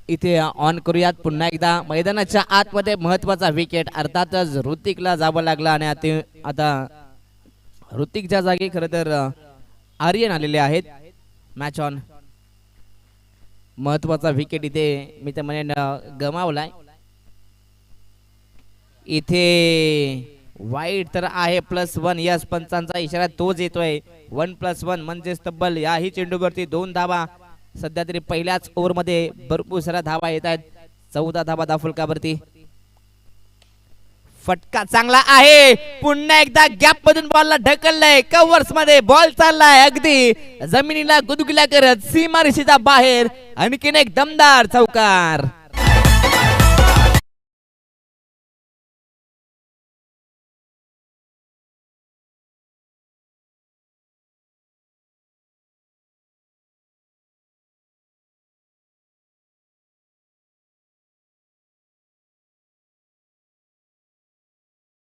इथे ऑन करूयात पुन्हा एकदा. मैदानाच्या आतमध्ये महत्वाचा विकेट. अर्थातच ऋतिकला जावं लागलं आणि आता ऋतिकच्या जागी खरं तर आर्यन आलेले आहेत. Match on. महत्वाचा विकेट इथे मी तर म्हणेन गमावलाय. इथे वाईट तर आहे +1. यस, पंचांचा इशारा तोच येतोय. 1+1 म्हणजे तब्बल याही चेंडूवरती 2 धावा. सध्या तरी पहिल्याच ओव्हरमध्ये भरपूर साऱ्या धावा येत आहेत. 14 धावा धावफलकावरती. फटका चांगला आहे. पुन्हा एकदा गॅप मधून बॉलला ढकललाय. कव्हर्स मध्ये बॉल चाललाय अगदी जमिनीला गुदगुल्या करत सीमारेषेच्या बाहेर. आणखीन एक दमदार चौकार.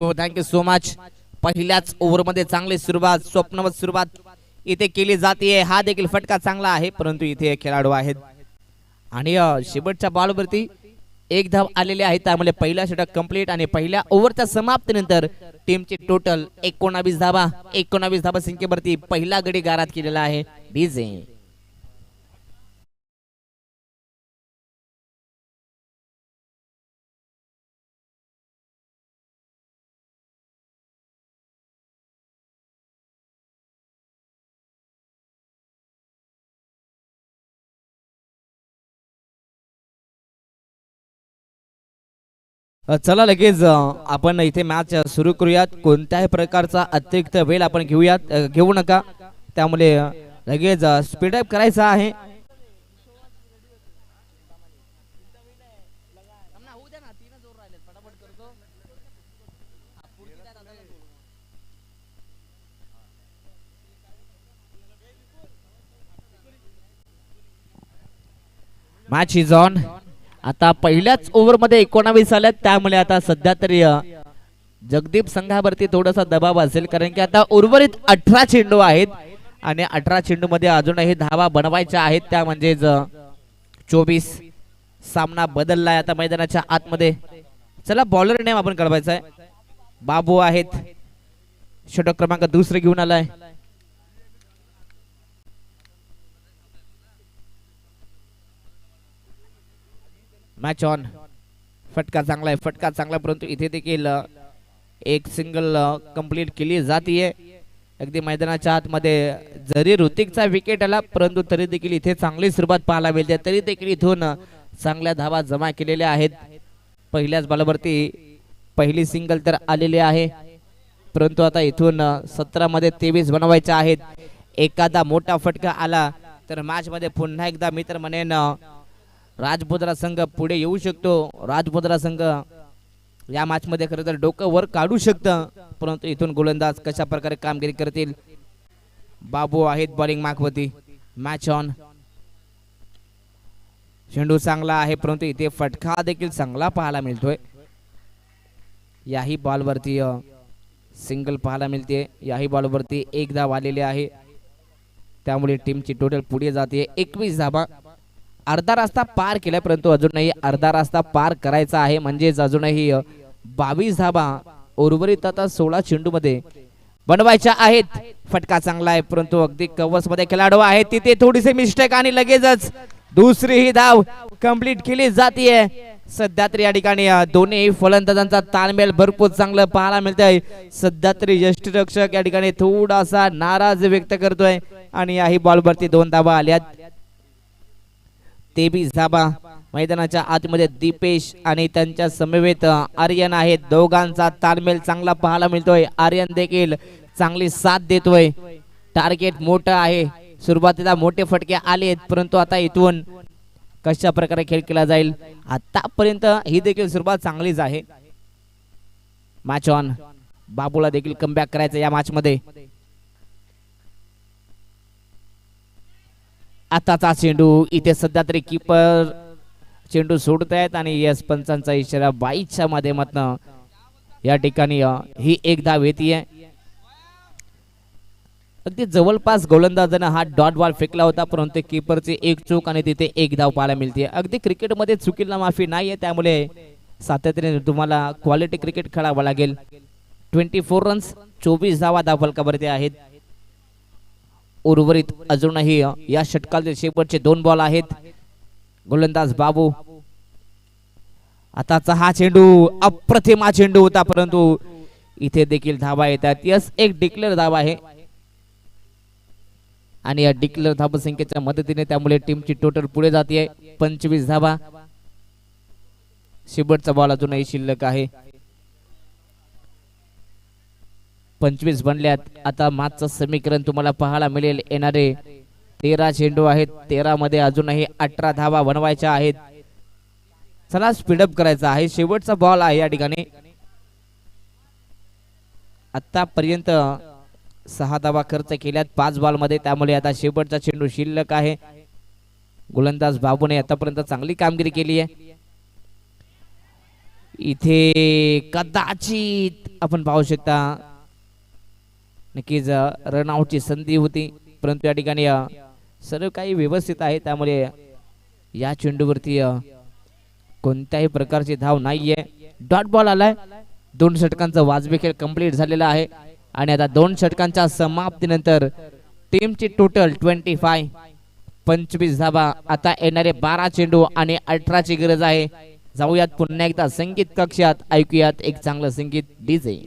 हो, थँक्यू सो मच. पहिल्याच ओव्हरमध्ये चांगली सुरुवात, स्वप्नवत सुरुवात इथे केली जाते. हा देखील फटका चांगला आहे, परंतु इथे खेळाडू आहेत आणि शेवटच्या बॉलवरती एक धाव आलेले आहे. त्यामुळे पहिला षटक कंप्लीट आणि पहिल्या ओव्हरच्या समाप्तीनंतर टीमची टोटल 19 धावा. 19 धावा संख्येवरती पहिला गडी गारात केलेला आहे डीजे. चला लगेच आपण इथे मॅच सुरू करूयात. कोणत्याही प्रकारचा अतिरिक्त वेळ आपण घेऊ नका. त्यामुळे लगेच स्पीडअप करायचा आहे. Match is on. आता पहिल्याच ओव्हरमध्ये 19 आल्यात. त्यामुळे आता सध्या तरी जगदीप संघावरती थोडासा दबाव असेल, कारण की आता उर्वरित 18 चेंडू आहेत आणि 18 चेंडू मध्ये अजूनही धावा बनवायच्या आहेत. त्या म्हणजेच 24. सामना बदललाय आता मैदानाच्या आतमध्ये. चला बॉलर नेम आपण कळवायचा आहे. बाबू आहेत, षटक क्रमांक 2 घेऊन आलाय. Match on. फटका चांगला आहे, फटका चांगला, परंतु इथे देखील एक सिंगल कंप्लीट केली जातीये अगदी मैदानाच्या आतमध्ये. जरी ऋतिकचा विकेट आला, परंतु तरी देखील इथे चांगली सुरुवात पाहायला मिळते. तरी देखील इथून चांगल्या धावा जमा केलेल्या आहेत. पहिल्याच बॉलवरती पहिली सिंगल तर आलेली आहे, परंतु आता इथून 17 मध्ये 23 बनवायचे आहेत. एखादा मोठा फटका आला तर मॅच मध्ये पुन्हा एकदा मी तर म्हणेन राजपुत्रा संघ पुढे येऊ शकतो. राजपुत्रा संघ या मॅच मध्ये खरं तर डोकं वर काढू शकतं, परंतु इथून गोलंदाज कशा प्रकारे कामगिरी करतील. बाबू आहेत बॉलिंग मार्कवरती. Match on. चेंडू चांगला आहे, परंतु इथे फटका देखील चांगला पाहायला मिळतोय. याही बॉलवरती सिंगल पाहायला मिळते. याही बॉलवरती एक धाव आलेली आहे. त्यामुळे टीमची टोटल पुढे जाते 21 धावा. अर्धा रस्ता पार केलाय, परंतु अजूनही अर्धा रस्ता पार करायचा आहे. म्हणजेच अजूनही 22 धावा उर्वरित आता 16 चेंडू मध्ये बनवायच्या आहेत. फटका चांगला आहे, परंतु अगदी कव्हर्स मध्ये खेळाडू आहेत. तिथे थोडीशी मिस्टेक आणि लगेचच दुसरी ही धाव कंप्लीट केली जाते. सध्या तरी या ठिकाणी दोन्ही फलंदाजांचा ताळमेळ भरपूर चांगलं पाहायला मिळतंय. सध्या तरी यष्टीरक्षक या ठिकाणी थोडासा नाराज व्यक्त करतोय आणि याही बॉलवरती 2 धावा आल्यात. 23 धावा. मैदानाच्या आतमध्ये दीपेश आणि त्यांच्या समवेत आर्यन आहेत. दोघांचा ताळमेळ चांगला पाहायला मिळतोय. आर्यन देखील चांगली साथ देतोय. टार्गेट मोठं आहे. सुरुवातीला मोठे फटके आलेत, परंतु आता इथून कशा प्रकारे खेळ केला जाईल. आतापर्यंत ही देखील सुरुवात चांगलीच आहे. Match on. बाबूला देखील कमबॅक करायचं या मॅच मध्ये. आताचा चेंडू इथे सध्या तरी कीपर चेंडू सोडत आहेत आणि यस पंचांचा इशारा 22च्या माध्यमातून या ठिकाणी ही एक धाव येते. अगदी जवळपास गोलंदाजाने हा डॉट बॉल फेकला होता, परंतु कीपरची एक चूक आणि तिथे एक धाव पाहायला मिळते. अगदी क्रिकेटमध्ये चुकीला माफी नाहीये, त्यामुळे सातत्याने तुम्हाला क्वालिटी क्रिकेट खेळावं लागेल. 24 रन्स 24 धावा धावफलकावरती आहेत. उर्वरित अजूनही या षटकाचे शेवटचे 2 बॉल आहेत. गोलंदाज बाबू आताचा हा चेंडू अप्रतिम चेंडू होता, परंतु इथे देखील धावा येतात. यस, एक डिक्लेअर धावा आहे आणि या डिक्लेअर धावा संख्येच्या मदतीने त्यामुळे टीमची टोटल पुढे जाते 25 धावा. शेवटचा बॉल अजूनही शिल्लक आहे. 25 बनल्यात. आता मागचं समीकरण तुम्हाला पाहायला मिळेल. येणारे 13 चेंडू आहेत, 13 मध्ये अजूनही 18 धावा बनवायच्या आहेत. चला स्पीडअप करायचा आहे. शेवटचा बॉल आहे या ठिकाणी. आतापर्यंत 6 धावा खर्च केल्यात 5 बॉल मध्ये, त्यामुळे आता शेवटचा चेंडू शिल्लक आहे. गोलंदाज बाबूने आतापर्यंत चांगली कामगिरी केली आहे. इथे कदाचित आपण पाहू शकता नक्कीच रनआउटची संधी होती, परंतु या ठिकाणी सर्व काही व्यवस्थित आहे, त्यामुळे या चेंडूवरती कोणत्याही प्रकारची धाव नाहीये. डॉट बॉल आलाय. 2 षटकांचा वाजवी खेळ कंप्लीट झालेला आहे आणि आता 2 षटकांच्या समाप्तीनंतर टीमची टोटल 25 धावा. आता येणारे 12 चेंडू आणि 18 ची गरज आहे. जाऊयात पुन्हा एकदा संगीत कक्षात, ऐकूयात एक चांगलं संगीत डीजे.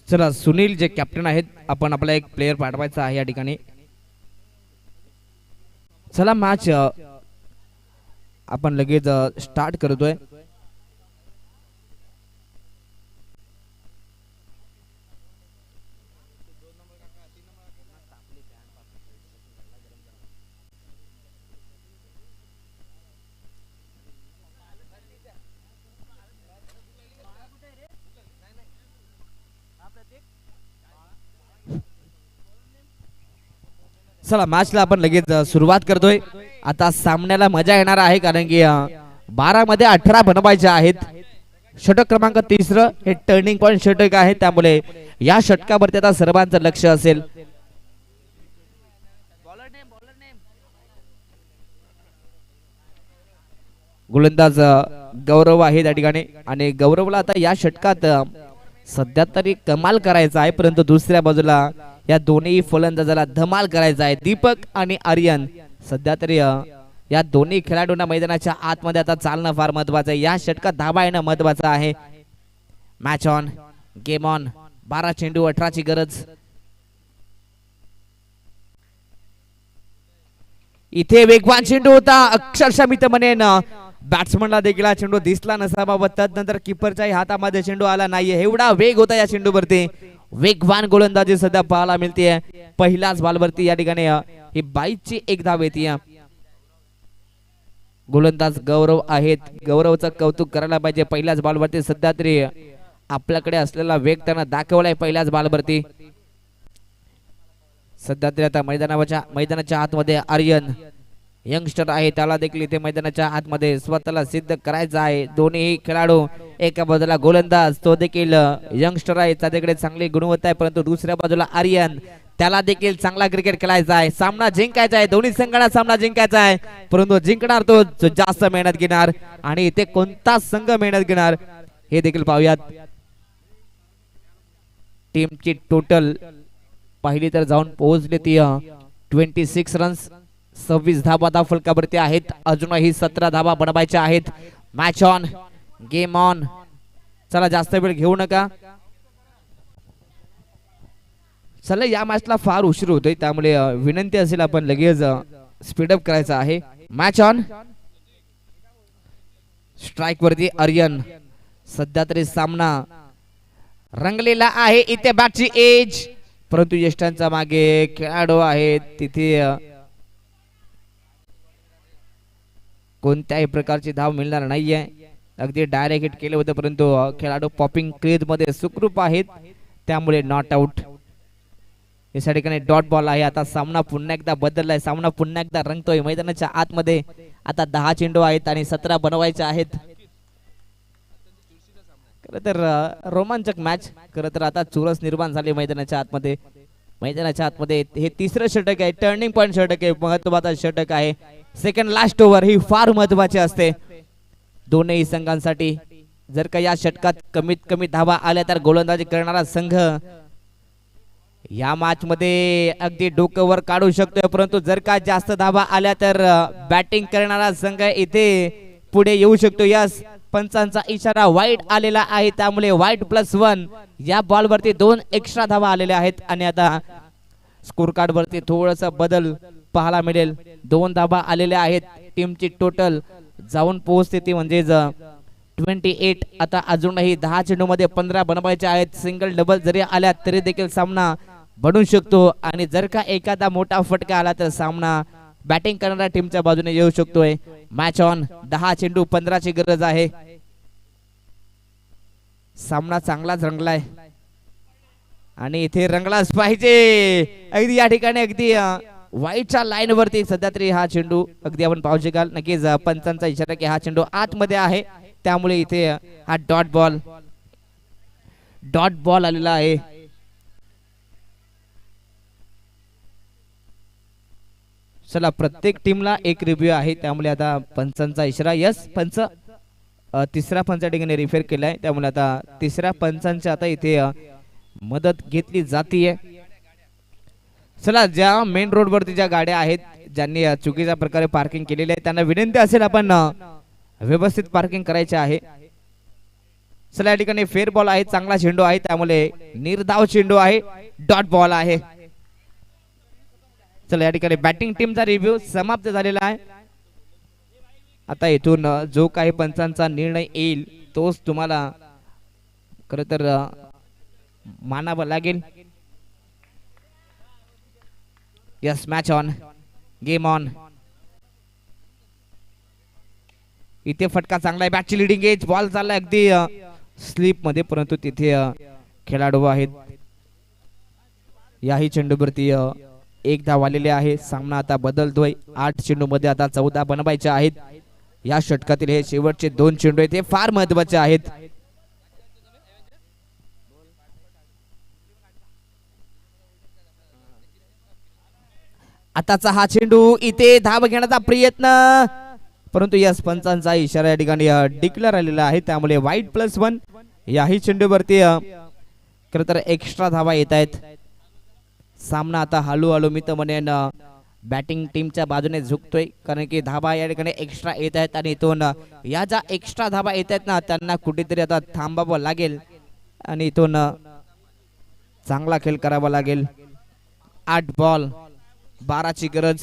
चला सुनील जे कॅप्टन आहेत, आपण आपला एक प्लेयर पाठवायचा आहे या ठिकाणी. चला मॅच आपण लगेच स्टार्ट करतोय. चला मॅचला आपण लगेच सुरुवात करतोय. आता सामन्याला मजा येणार आहे, कारण की 12 मध्ये 18 बनवायचे आहेत. षटक क्रमांक 3 हे टर्निंग पॉइंट षटक आहे, त्यामुळे या षटकावरती आता सर्वांचं लक्ष असेल. गोलंदाज गौरव आहे त्या ठिकाणी आणि गौरवला आता या षटकात सध्या तरी कमाल करायचा आहे, परंतु दुसऱ्या बाजूला या दोन्ही फलंदाजाला धमाल करायचा आहे. दीपक आणि आर्यन सध्या तरी या दोन्ही खेळाडूंना मैदानाच्या आतमध्ये आता चालणं फार महत्वाचं आहे. या षटकात धावा येणं महत्वाचं आहे. Match on, game on. 12 चेंडू 18 ची गरज. इथे वेगवान चेंडू होता, अक्षरशः मी तर म्हणेन बॅट्समनला देखील हा चेंडू दिसला नसावा व तदनंतर किपरच्याही हातामध्ये चेंडू आला नाहीये. एवढा वेग होता या चेंडूवरती. वेगवान गोलंदाजी सध्या पाहायला मिळते. पहिल्याच बॉलवरती या ठिकाणी ही 22 ची एक धाव येते. गोलंदाज गौरव आहेत, गौरवचं कौतुक करायला पाहिजे. पहिल्याच बॉलवरती सध्या तरी आपल्याकडे असलेला वेग त्यांना दाखवलाय. पहिल्याच बॉलवरती सध्या तरी आता मैदानाच्या आतमध्ये आर्यन यंगस्टर आहे, त्याला देखील इथे मैदानाच्या आतमध्ये स्वतःला सिद्ध करायचं आहे. दोन्ही खेळाडू, एका बाजूला गोलंदाज तो देखील यंगस्टर आहे, त्याच्याकडे चांगली गुणवत्ता आहे, परंतु दुसऱ्या बाजूला आर्यन, त्याला देखील चांगला क्रिकेट खेळायचा आहे. सामना जिंकायचा आहे, दोन्ही संघांना सामना जिंकायचा आहे, परंतु जिंकणार तो जो जास्त मेहनत घेणार. आणि इथे कोणता संघ मेहनत घेणार हे देखील पाहूयात. टीमची टोटल पहिली तर जाऊन पोहोचली ती 26 रन्स. 26 धावा आता फलकावरती आहेत. अजूनही 17 धावा बनवायच्या आहेत. Match on, game on. चला जास्त वेळ घेऊ नका. चला या मॅचला फार उशीर होतोय, त्यामुळे विनंती असेल आपण लगेच स्पीडअप करायचा आहे. Match on. स्ट्राइक वरती आर्यन. सध्या तरी सामना रंगलेला आहे. इथे बॅटची एज, परंतु यष्टांच्या मागे खेळाडू आहेत. तिथे कोणत्याही प्रकारची धाव मिळणार नाहीये. अगदी डायरेक्ट हिट केले होते, परंतु खेळाडू पॉपिंग क्रेज मध्ये सुखरूप आहेत, त्यामुळे नॉट आउट. या ठिकाणी डॉट बॉल आहे. आता सामना पुन्हा एकदा बदललाय, सामना पुन्हा एकदा रंगतोय. मैदानाच्या आतमध्ये आता 10 चेंडू आहेत आणि 17 बनवायचे आहेत. खरं तर रोमांचक मॅच. खरं तर आता चुरस निर्माण झाली मैदानाच्या आतमध्ये. मैदानाच्या आतमध्ये हे तिसरं षटक आहे, टर्निंग पॉइंट षटक आहे, महत्त्वाचा षटक आहे. सेकंड लास्ट ओव्हर ही फार महत्त्वाची असते दोन्ही संघांसाठी. जर का या षटकात कमीत कमी धावा आल्या तर गोलंदाजी करणारा संघ या मॅच मध्ये अगदी डोकं वर काढू शकतोय, परंतु जर का जास्त धावा आल्या तर बॅटिंग करणारा संघ इथे पुढे येऊ शकतो. यस, पंचांचा इशारा वाईट आलेला आहे, त्यामुळे वाईट +1. या बॉल वरती 2 एक्स्ट्रा धावा आलेल्या आहेत आणि आता स्कोर कार्ड वरती थोडासा बदल पाहायला मिळेल. 2 धावा आलेल्या आहेत. टीमची टोटल जाऊन पोहोचते ती म्हणजे 28. आता अजूनही 10 चेंडू मध्ये 15 बनवायचे आहेत. सिंगल डबल जरी आल्या तरी देखील सामना बनू शकतो आणि जर का एखादा मोठा फटका आला तर सामना बॅटिंग करणाऱ्या टीमच्या बाजूने येऊ शकतोय. Match on. 10 चेंडू 15 ची गरज आहे. सामना चांगलाच रंगलाय आणि इथे रंगलाच पाहिजे. अगदी या ठिकाणी अगदी वाईटच्या लाईन वरती सध्या तरी हा चेंडू अगदी आपण पाहू शकाल. नक्कीच पंचांचा इशारा की हा चेंडू आतमध्ये आहे, त्यामुळे इथे हा डॉट बॉल आलेला आहे. चला, प्रत्येक टीमला एक रिव्ह्यू आहे, त्यामुळे आता पंचांचा इशारा. यस, पंच तिसऱ्या पंचा ठिकाणी रिफेर केलाय, त्यामुळे आता तिसऱ्या पंचांची आता इथे मदत घेतली जातीये. चला, ज्या मेन रोड वरती ज्या गाड्या आहेत, ज्यांनी चुकीच्या प्रकारे पार्किंग केलेली आहे, त्यांना विनंती असेल आपण व्यवस्थित पार्किंग करायचे आहे. चला, या ठिकाणी फेअर बॉल आहे, चांगला चेंडू आहे, त्यामुळे निर्धाव चेंडू आहे, डॉट बॉल आहे. चला, या ठिकाणी बॅटिंग टीमचा रिव्ह्यू समाप्त झालेला आहे. आता इथून जो काही पंचांचा निर्णय येईल तोच तुम्हाला खरं तर मानावं लागेल. Yes, match on, game on. इथे फटका चांगला आहे, बॅटची लिडिंग एज, बॉल चाललाय अगदी स्लिप मध्ये, परंतु तिथे खेळाडू आहेत. याही चेंडूवरती 1 धाव आलेले आहे. सामना आता बदलतोय. 8 चेंडू मध्ये आता 14 बनवायचे आहेत. या षटकातील हे शेवटचे 2 चेंडू आहेत, हे फार महत्वाचे आहेत. आताचा हा चेंडू, इथे धाव घेण्याचा प्रयत्न, परंतु यस, पंचांचा इशारा या ठिकाणी डिक्लेअर आलेला आहे, त्यामुळे वाईट +1. याही चेंडूवरती खरं तर एक्स्ट्रा धावा येत आहेत. सामना आता हळूहळू मी तर म्हणेन बॅटिंग टीमच्या बाजूने झुकतोय, कारण की धावा या ठिकाणी एक्स्ट्रा येत आहेत आणि इथून या ज्या एक्स्ट्रा धावा येत आहेत ना, त्यांना कुठेतरी आता थांबावं लागेल आणि इथून चांगला खेळ करावा लागेल. 8 बॉल 12 ची गरज.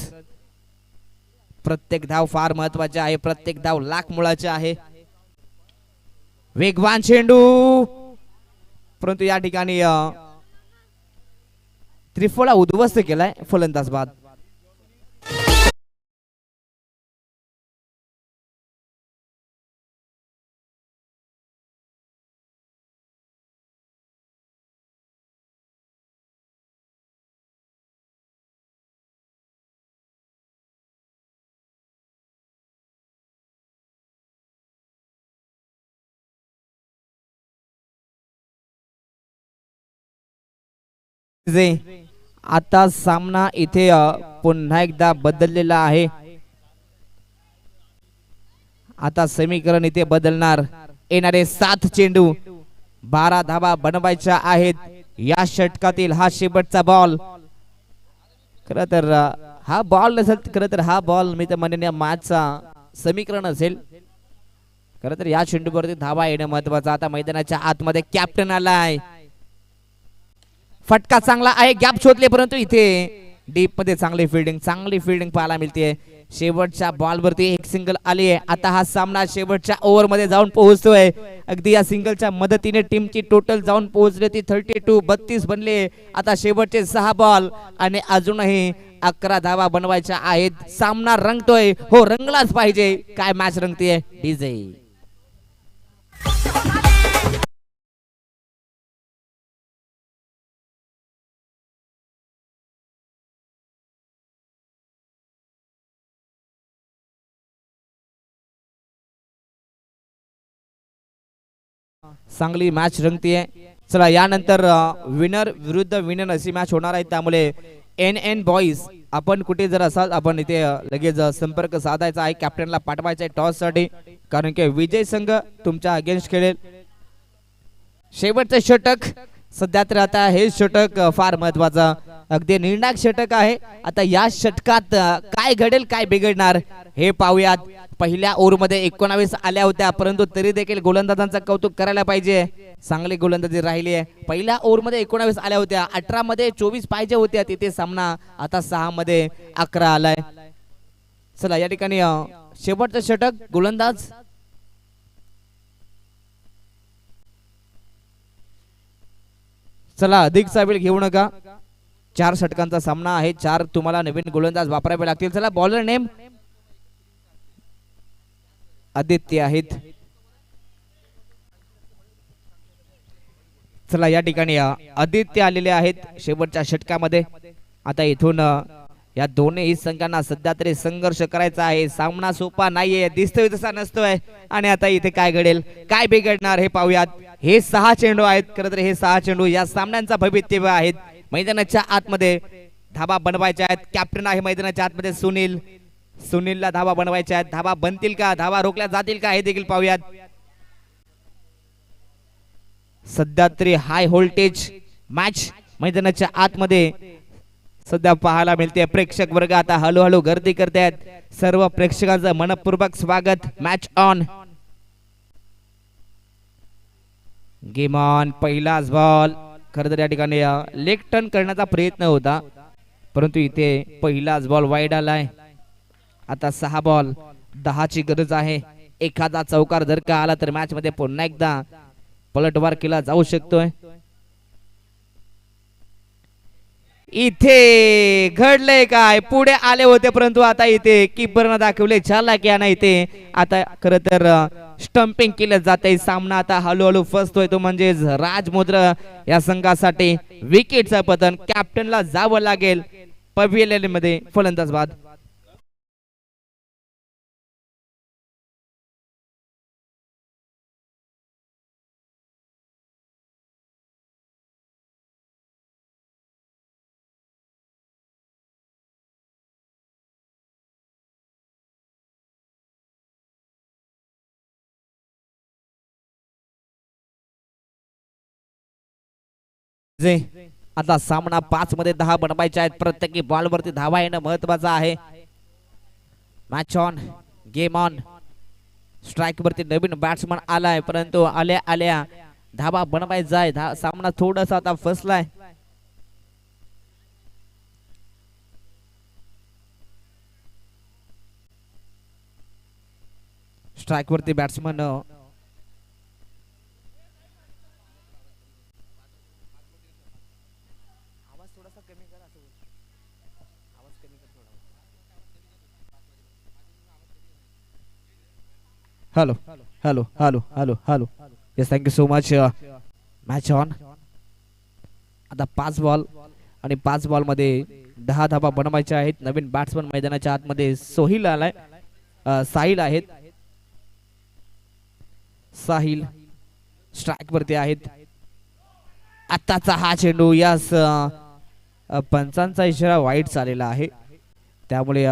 प्रत्येक धाव फार महत्वाची आहे, प्रत्येक धाव लाख मुळाची आहे. वेगवान चेंडू, परंतु या ठिकाणी त्रिफळा उद्ध्वस्त केलाय फलंदाज बाद. आता सामना इथे पुन्हा एकदा बदललेला आहे. आता समीकरण इथे बदलणार. येणारे 7 चेंडू 12 धावा बनवायच्या आहेत. या षटकातील हा शेवटचा बॉल. खरं तर हा बॉल नसेल, खरं तर हा बॉल मी तर म्हणेन या मॅचचा समीकरण असेल. खरं तर या चेंडूवरती धावा येणं महत्वाचं. आता मैदानाच्या आतमध्ये कॅप्टन आलाय. फटका चांगला आहे, गॅप शोधले, परंतु इथे डीप मध्ये चांगली फिल्डिंग पाहायला मिळते. शेवटच्या बॉलवरती एक सिंगल आली आहे. आता हा सामना शेवटच्या ओव्हर मध्ये जाऊन पोहोचतोय. अगदी या सिंगलच्या मदतीने टीमची टोटल जाऊन पोहोचली ती 32 बनले. आता शेवटचे 6 बॉल आणि अजूनही 11 धावा बनवायच्या आहेत. सामना रंगतोय, हो रंगलाच पाहिजे. काय मॅच रंगतीये डीजे. चांगली मॅच रंगतीये. चला यानंतर विनर विरुद्ध विनर अशी मॅच होणार आहे. त्यामुळे एन बॉईज आपण कुठे जर असाल आपण इथे लगेच संपर्क साधायचा आहे. कॅप्टनला पाठवायचा आहे टॉस साठी, कारण की विजय संघ तुमच्या अगेन्स्ट खेळेल. शेवटचं षटक सध्या तर आता हे षटक फार महत्वाचं, अगदी निर्णायक षटक आहे. आता या षटकात काय घडेल काय बिघडणार हे पाहूयात. पहिल्या ओव्हर मध्ये 19 आल्या होत्या, परंतु तरी देखील गोलंदाजांचं कौतुक करायला पाहिजे. चांगली गोलंदाजी राहिली आहे. पहिल्या ओव्हर मध्ये 19 आल्या होत्या, 18 मध्ये 24 पाहिजे होत्या तिथे सामना. आता 6 मध्ये 11 आलाय. चला या ठिकाणी शेवटचं षटक गोलंदाज चला अधिकचा वेळ घेऊ नका. 4 षटकांचा सामना आहे. 4 तुम्हाला नवीन गोलंदाज वापरावे लागतील. चला बॉलर नेम आदित्य आहेत. चला या ठिकाणी आदित्य आलेले आहेत शेवटच्या षटकामध्ये. आता इथून या दोन्ही संघांना सध्या तरी संघर्ष करायचा आहे. सामना सोपा नाहीये, दिसतोय तसा नसतोय. आणि आता इथे काय घडेल काय बिघडणार हे पाहूयात. हे 6 चेंडू आहेत. खरं तर हे 6 चेंडू या सामन्यांचा भवितव्य आहेत. मैदानाच्या आतमध्ये धाबा बनवायच्या आहेत. कॅप्टन आहे मैदानाच्या आतमध्ये सुनील. सुनीलला धावा बनवायच्या आहेत. धावा बनतील का, धावा रोखल्या जातील का हे देखील पाहूयात. सध्या तरी हाय व्होल्टेज मॅच मैदानाच्या आतमध्ये सध्या पाहायला मिळते. प्रेक्षक वर्ग आता हळूहळू गर्दी करतायत. सर्व प्रेक्षकांचं मनपूर्वक स्वागत. Match on, game on. पहिलाच बॉल. खरं तर या ठिकाणी लेग टर्न करण्याचा प्रयत्न होता, परंतु इथे पहिलाच बॉल वाईड आलाय. आता 6 बॉल 10 ची गरज आहे. एखादा चौकार जर का आला तर मॅच मध्ये पुन्हा एकदा पलटवार केला जाऊ शकतोय. इथे घडलंय काय, पुढे आले होते परंतु आता इथे कीपरनं दाखवले चालाक्यानं इथे आता खरं तर स्टंपिंग केलं जाते. सामना आता हळूहळू फसतोय, तो म्हणजे राजमुद्र या संघासाठी विकेटचं पतन. कॅप्टनला जावं लागेल पवेलियन मध्ये. फलंदाज बाद. आता सामना 5 मध्ये 10 बनवायचे आहेत. प्रत्येकी बॉल वरती धावा येणं महत्वाचं आहे. Match on, game on. Strike वरती नवीन बॅट्समन आलाय, परंतु आल्या आल्या धावा बनवायचा आहे. सामना थोडासा आता फसलाय. स्ट्राइक वरती batsman hello hello hello hello hello yes thank you so much. Match on. आता 5 बॉल आणि 5 बॉल मध्ये 10 धावा बनवायच्या आहेत. नवीन बॅट्समन मैदानाच्या आतमध्ये सोहिल आलाय, साहिल आहेत. साहिल स्ट्राइक वरती आहेत. आताचा हा चेंडू यास पंचांचा इशारा वाईट चाललेला आहे, त्यामुळे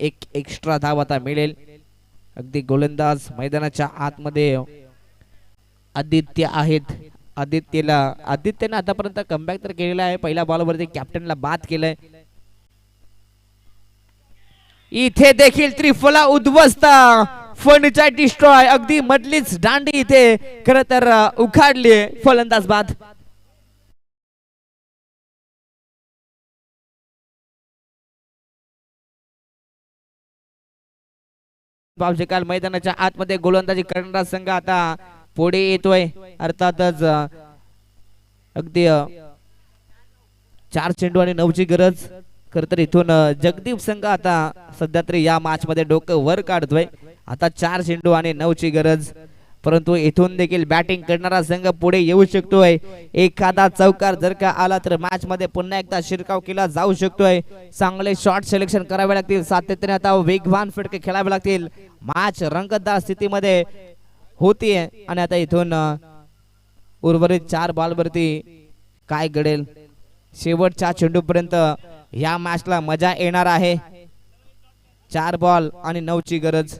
एक एक्स्ट्रा धाव आता मिळेल. अगदी गोलंदाज मैदानाच्या आतमध्ये आदित्य आहेत. आदित्यने आतापर्यंत कमबॅक तर केलेला आहे. पहिल्या बॉलवरती कॅप्टनला बाद केलंय. इथे देखील त्रिफला उद्ध्वस्त, फर्निचर डिस्ट्रॉय. अगदी मधलीच दांडी इथे खरं तर उखाडली. फलंदाज बाद. पाहू शकाल मैदानाच्या आतमध्ये गोलंदाजी करणारा संघ आता पुढे येतोय अर्थातच अगदी 4 चेंडू आणि 9 ची गरज खरं तर इथून जगदीप संघ आता सध्या तरी या मॅच मध्ये डोकं वर काढतोय आता 4 चेंडू आणि 9 ची गरज परंतु इथून देखील बॅटिंग करणारा संघ पुढे येऊ शकतोय एखादा चौकार जर का आला तर मॅच मध्ये पुन्हा एकदा शिरकाव केला जाऊ शकतोय चांगले शॉट सिलेक्शन करावे लागतील सातत्याने आता वेगवान फटके खेळावे लागतील मॅच रंगतदार स्थितीमध्ये होतीये आणि आता इथून उर्वरित 4 बॉल वरती काय घडेल शेवटच्या चेंडू पर्यंत या मॅचला मजा येणार आहे 4 बॉल आणि 9 ची गरज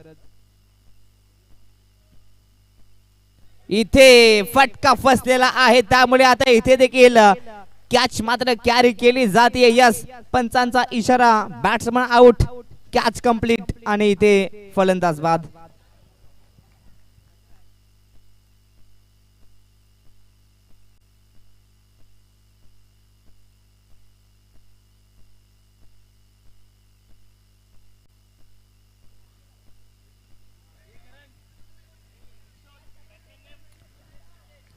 इथे फटका फसलेला आहे त्यामुळे आता इथे देखील कॅच मात्र कॅरी केली जाते यस पंचांचा इशारा बॅट्समन आउट कॅच कंप्लीट आणि इथे फलंदाज बाद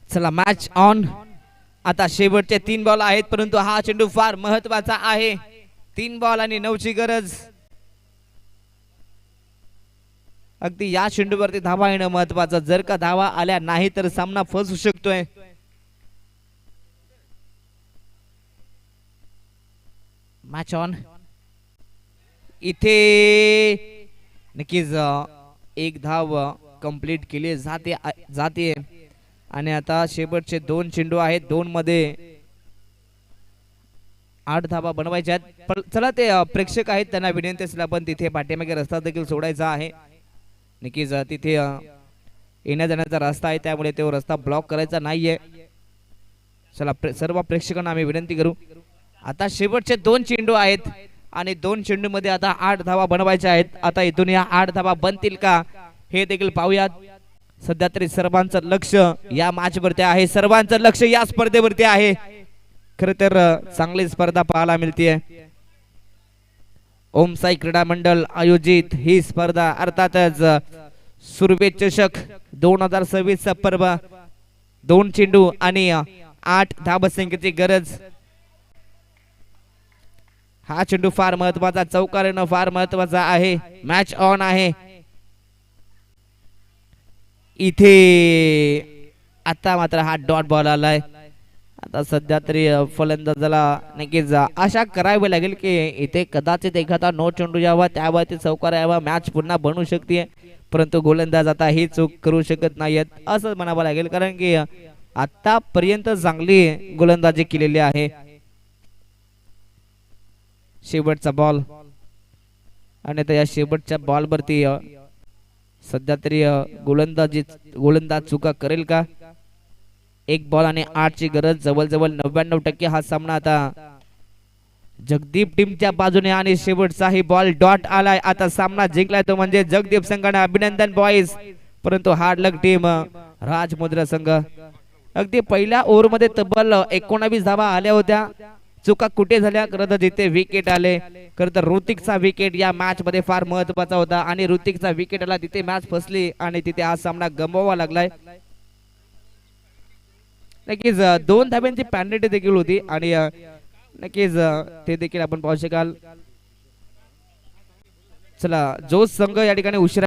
चला मॅच ऑन आता शेवटचे 3 बॉल आहेत परंतु हा चेंडू फार महत्वाचा आहे 3 बॉल आणि 9 ची गरज अगदी या चेंडूवरती धावा येणं महत्वाचं जर का धावा आल्या नाही तर सामना फसू शकतोय मॅच ऑन इथे नक्कीच एक धाव कंप्लीट केली जाते आणि आता शेवटचे 2 चेंडू आहेत 2 मध्ये 8 धावा बनवायच्या आहेत चला ते प्रेक्षक आहेत त्यांना विनंती असेल आपण तिथे पाठीमागे रस्ता देखील सोडायचा आहे नक्कीच तिथे येण्या जाण्याचा रस्ता आहे त्यामुळे तो रस्ता ब्लॉक करायचा नाहीये चला सर्व प्रेक्षकांना आम्ही विनंती करू आता शेवटचे 2 चेंडू आहेत आणि 2 चेंडू मध्ये आता 8 धावा बनवायच्या आहेत आता इथून या 8 धावा बनतील का हे देखील पाहूयात सध्या तरी सर्वांचं लक्ष या मॅच वरती आहे सर्वांचं लक्ष या स्पर्धेवरती आहे खरं तर चांगली स्पर्धा पाहायला मिळते ओम साई क्रीडा मंडळ आयोजित ही स्पर्धा अर्थातच सुरवे चषक 2026 चा पर्व 2 चेंडू आणि 8 धावसंख्येची गरज हा चेंडू फार महत्वाचा चौकार येणं फार महत्वाचा आहे मॅच ऑन आहे इथे आता मात्र हा डॉट बॉल आलाय आता सध्या तरी फलंदाजाला नक्कीच आशा करावी लागेल की इथे कदाचित एखादा नो चेंडू यावा त्यावरती चौकार यावा मॅच पुन्हा बनू शकते परंतु गोलंदाज आता ही चूक करू शकत नाहीत असं म्हणावं लागेल कारण की आतापर्यंत चांगली गोलंदाजी केलेली आहे शेवटचा बॉल आणि आता या शेवटच्या बॉल वरती सध्या तरी गोलंदाज चुका करेल का 1 बॉल आणि 8 ची गरज जवळजवळ 99% हा सामना आता जगदीप टीमच्या बाजूने आणि शेवटचाही बॉल डॉट आलाय आता सामना जिंकलाय तो म्हणजे जगदीप संघाने अभिनंदन बॉईज परंतु हार्ड लक टीम राजमुद्रा संघ अगदी पहिल्या ओव्हर मध्ये तब्बल 19 धावा आल्या होत्या चुका कुठे झाल्या खरं तर जिथे विकेट आले खरं तर ऋतिकचा विकेट या मॅच मध्ये फार महत्वाचा होता आणि ऋतिकचा विकेट आला तिथे मॅच फसली आणि तिथे हा सामना गमवावा लागलाय नक्कीच 2 धाब्यांची पेनल्टी देखील होती आणि नक्कीच ते देखील आपण पाहू शकाल चला जो संघ या ठिकाणी उशिरा